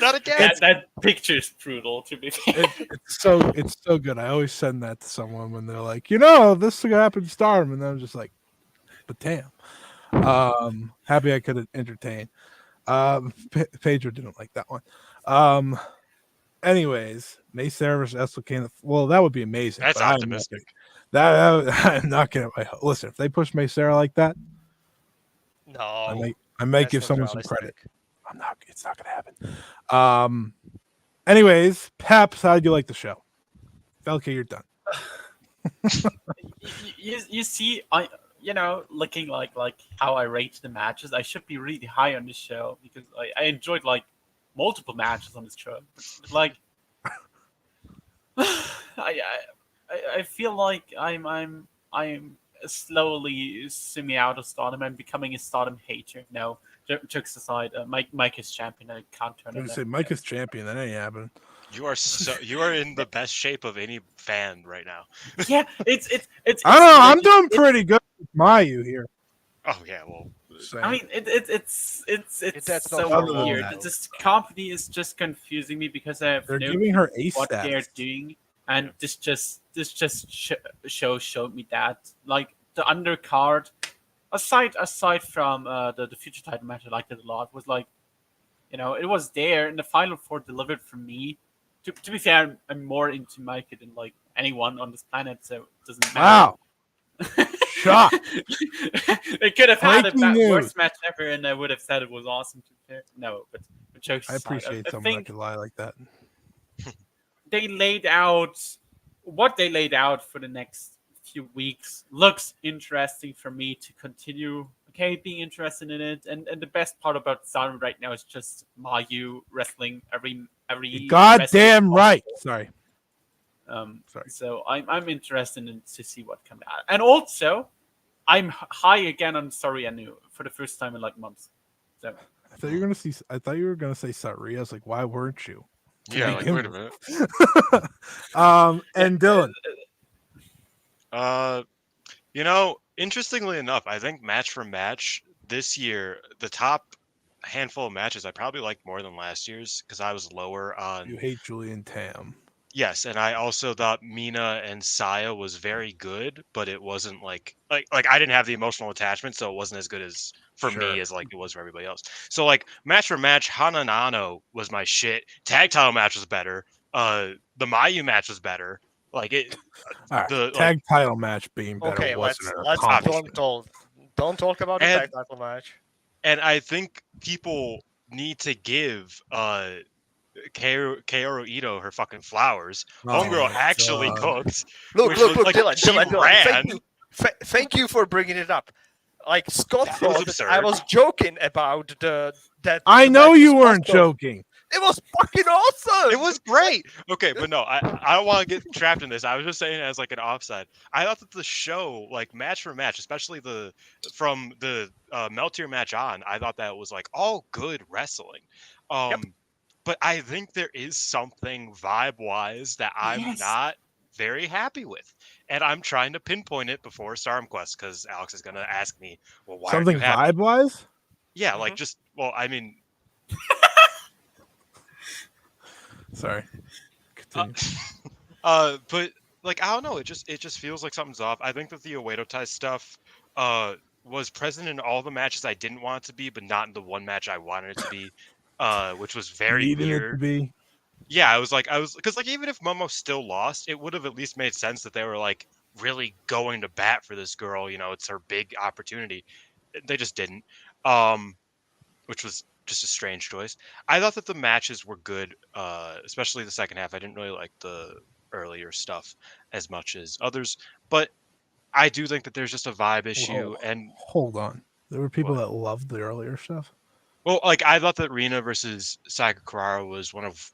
Not again. That picture is brutal to be fair. It's so good. I always send that to someone when they're like, this is gonna happen to Stardom, and then I'm just like, but damn. Happy I could entertain. Pedro didn't like that one. Anyways, May Sarah versus Esselkane. Well, that would be amazing. That's optimistic. I'm not gonna. Listen, if they push May Sarah like that, no, I might give someone some credit. It's not gonna happen. Anyways, Peps, how did you like the show? Velke, you're done. you see, looking like how I rate the matches, I should be really high on this show because I enjoyed like multiple matches on this show. Like, I feel like I'm slowly zooming out of Stardom and becoming a Stardom hater. No, jokes aside, Mike is champion. I can't turn. I'm gonna say Mike is champion. That ain't happening. You are in the best shape of any fan right now. Yeah, it's. I don't know. I'm doing pretty good with Mayu here. Oh yeah, well. I mean, it's that's so weird. This company is just confusing me because I have They're giving her a what stats. they're doing. and this just show showed me that, like, the undercard, aside from the future title match I liked it a lot, was like, it was there, and the final four delivered for me. To be fair, I'm more into Micah than like anyone on this planet, so it doesn't matter. Wow. Shock. They could have had Breaking a news. worst match ever, and I would have said it was awesome. To be fair. No, but jokes I aside, appreciate I someone that think can lie like that. they laid out what they laid out for the next few weeks looks interesting for me to continue. Okay, being interested in it, and the best part about Stardom right now is just Mayu wrestling every Goddamn wrestling right. possible. Sorry. Sorry. So I'm interested in to see what comes out, and also I'm high again on Sari for the first time in like months. So I thought you were gonna say Sari. I was like, why weren't you? Yeah, like, wait a minute. And Dylan. Interestingly enough, I think match for match this year, the top handful of matches I probably liked more than last year's because I was lower on. You hate Julian Tam. Yes, and I also thought Mina and Saya was very good, but it wasn't like I didn't have the emotional attachment, so it wasn't as good as for me as like it was for everybody else. So like match for match, Hanan was my shit. Tag title match was better. The Mayu match was better. Like it. All right, The tag title match being better Okay, wasn't an let's accomplishment. don't talk about the tag title match. And I think people need to give Kaoru Ito her fucking flowers. Homegirl actually cooked. Look, like, Dylan. Thank you for bringing it up. Like Scott thought that I was joking about that. I know you weren't joking. It was fucking awesome. It was great. Okay, but no, I don't want to get trapped in this. I was just saying it as like an offside. I thought that the show, like match for match, especially from the Meltier match on, I thought that was like all good wrestling. But I think there is something vibe-wise that I'm not very happy with. And I'm trying to pinpoint it before Stardom Quest because Alex is going to ask me, well, why something are you happy? vibe-wise? Yeah, like just, well, I mean... Sorry. Continue. But like, I don't know. It just feels like something's off. I think that the Oedo Tai stuff was present in all the matches I didn't want it to be, but not in the one match I wanted it to be. Which was very Needing weird. it to be. Yeah, I was because like even if Momo still lost, it would have at least made sense that they were like really going to bat for this girl. It's her big opportunity. They just didn't, which was just a strange choice. I thought that the matches were good, especially the second half. I didn't really like the earlier stuff as much as others, but I do think that there's just a vibe issue. Whoa. And Hold on, there were people that loved the earlier stuff. Well, like I thought that Rina versus Sakakurara was one of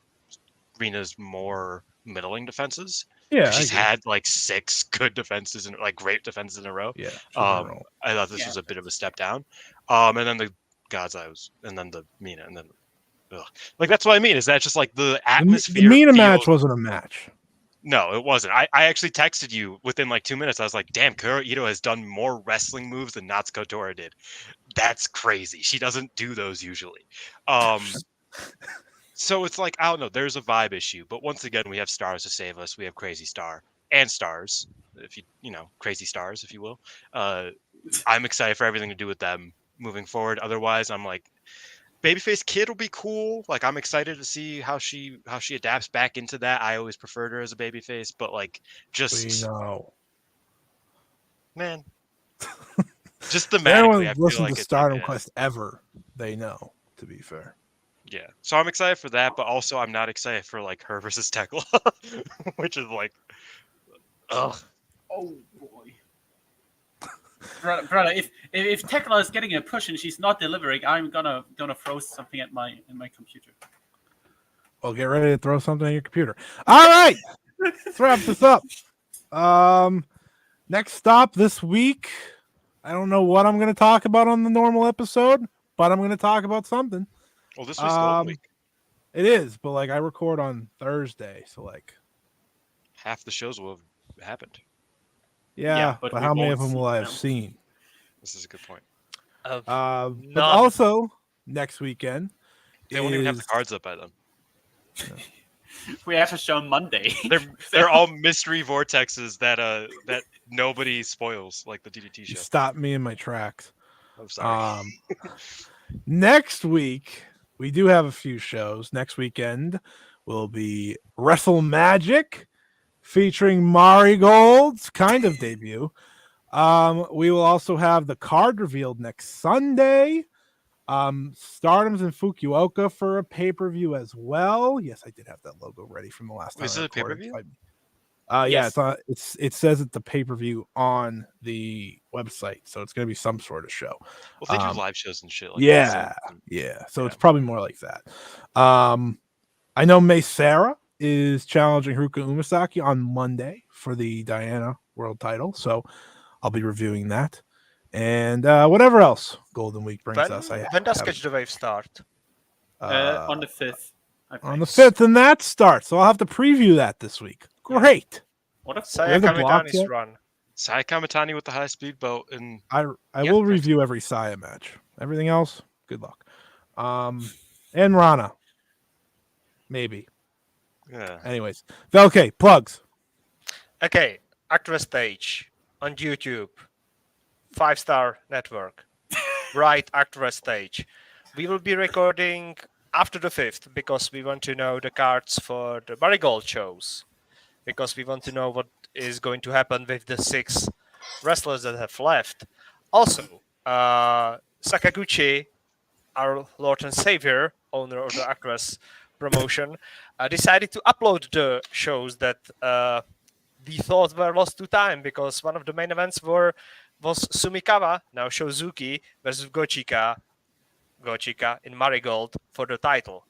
Rina's more middling defenses. Yeah, she's had like 6 good defenses and like great defenses in a row. Yeah, I thought this was a bit of a step down. And then the God's Eyes, and then the Mina, and then like that's what I mean. Is that just like the atmosphere? The Mina match wasn't a match. No, it wasn't. I actually texted you within like 2 minutes. I was like, damn, Kaoru Ito has done more wrestling moves than Natsuko Tora did. That's crazy. She doesn't do those usually. So it's like, I don't know, there's a vibe issue. But once again, we have stars to save us. We have Crazy Star and Stars, if Crazy Stars, if you will. I'm excited for everything to do with them moving forward. Otherwise, I'm like, Babyface Kid will be cool. Like, I'm excited to see how she adapts back into that. I always preferred her as a babyface, but like, just man, just thematically, everyone I feel listened like to it's Stardom like, Quest ever. They know, to be fair. Yeah, so I'm excited for that, but also I'm not excited for like her versus Tekla, which is like, ugh. Oh boy. Brother, if Tekla is getting a push and she's not delivering, I'm gonna throw something at my computer. Well, get ready to throw something at your computer. All right, let's wrap this up. Next stop this week. I don't know what I'm going to talk about on the normal episode, but I'm going to talk about something. Well, this week's Golden Week. It is, but like I record on Thursday, so like half the shows will have happened. Yeah, but how many of them will I have seen? This is a good point. But also next weekend, they won't even have the cards up by then. we have a show on Monday. They're all mystery vortexes that nobody spoils, like the DDT You show. stopped me in my tracks. I'm sorry. Next week, we do have a few shows. Next weekend will be Wrestle Magic featuring Marigold's kind of debut. We will also have the card revealed next Sunday. Stardom's in Fukuoka for a pay-per-view as well. Yes, I did have that logo ready from the last time. Is it a pay-per-view? Yeah, Yes. it says it's the pay-per-view on the website, so it's gonna be some sort of show. Well, they do live shows and shit. Like Yeah. So it's probably more like that. I know May Sarah is challenging Haruka Umasaki on Monday for the Diana World Title, so I'll be reviewing that. And whatever else Golden Week brings us. When does Catch the Wave start? On the 5th. On the 5th, and that starts. So I'll have to preview that this week. Great. What a Saya the block Kamitani's yet? run. Sai Kamitani with the high speed belt, and I Yeah, will that's- review every Saya match. Everything else, good luck. And Rana. Maybe. yeah. Anyways. Okay, plugs. Okay, Actress Stage on YouTube. 5 Star Network. Right, Actress Stage. We will be recording after the 5th because we want to know the cards for the Marigold shows. Because we want to know what is going to happen with the 6 wrestlers that have left. Also, Sakaguchi, our Lord and Savior, owner of the Actress promotion, decided to upload the shows that we thought were lost to time because one of the main events was Sumikawa, now Shozuki, versus Gochika in Marigold for the title,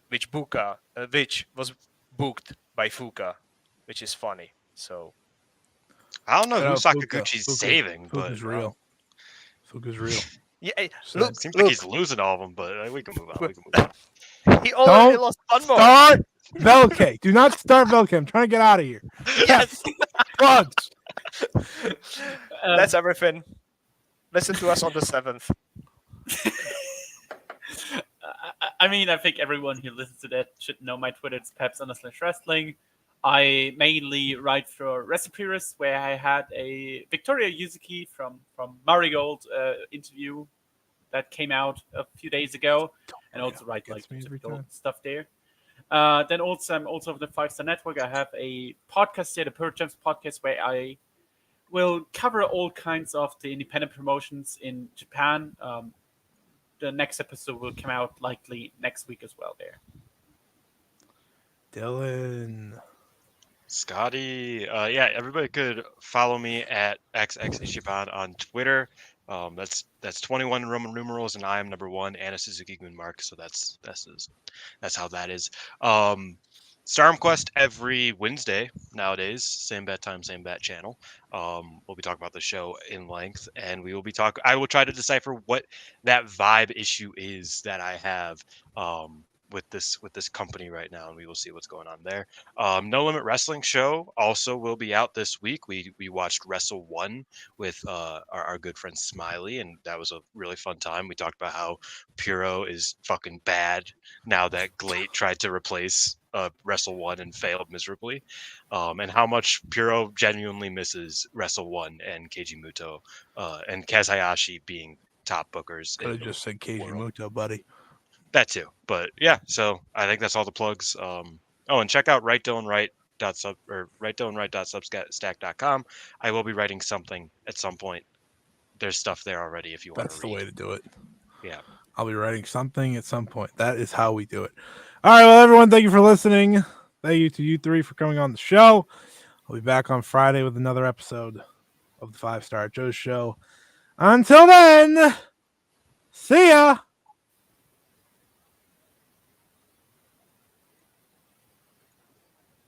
which was booked by Fuka, which is funny. So I don't know who Fuka. Sakaguchi's saving, but Fuka's real. Fuka's real. yeah, hey, So look, it seems like he's losing all of them. But we can move on. he already Don't lost one more. Start Velke. Do not start Velke. I'm trying to get out of here. Yes, Plugs. that's everything. Listen to us on the 7th. I mean, I think everyone who listens to that should know my Twitter. It's Peps_wrestling. I mainly write for Recipirus, where I had a Victoria Yuzuki from Marigold interview that came out a few days ago, and also write like typical stuff there. Then also I'm also of the 5 Star Network. I have a podcast here, the Pearl Gems podcast, where I will cover all kinds of the independent promotions in Japan. The next episode will come out likely next week as well there. Dylan. Scotty, yeah, everybody could follow me at xxishiban on Twitter. That's 21 Roman numerals, and I am number 1 and a Suzuki Gun mark. So that's how that is. Stardom Quest every Wednesday nowadays. Same bat time, same bat channel. We'll be talking about the show in length, and we will be talking. I will try to decipher what that vibe issue is that I have with this company right now, and we will see what's going on there. No Limit Wrestling show also will be out this week. We watched Wrestle 1 with our good friend Smiley, and that was a really fun time. We talked about how Puro is fucking bad now that Glate tried to replace Wrestle 1 and failed miserably, and how much Puro genuinely misses Wrestle 1 and Keiji Muto and Kaz Hayashi being top bookers. Could have just said Keiji Muto, buddy. That too, but yeah. So I think that's all the plugs. Oh, and check out rightdylanwright.substack.com. I will be writing something at some point. There's stuff there already if you want to read. That's the way to do it. Yeah. I'll be writing something at some point. That is how we do it. All right, well, everyone, thank you for listening. Thank you to you three for coming on the show. I'll be back on Friday with another episode of the 5 Star Joshi Show. Until then, see ya.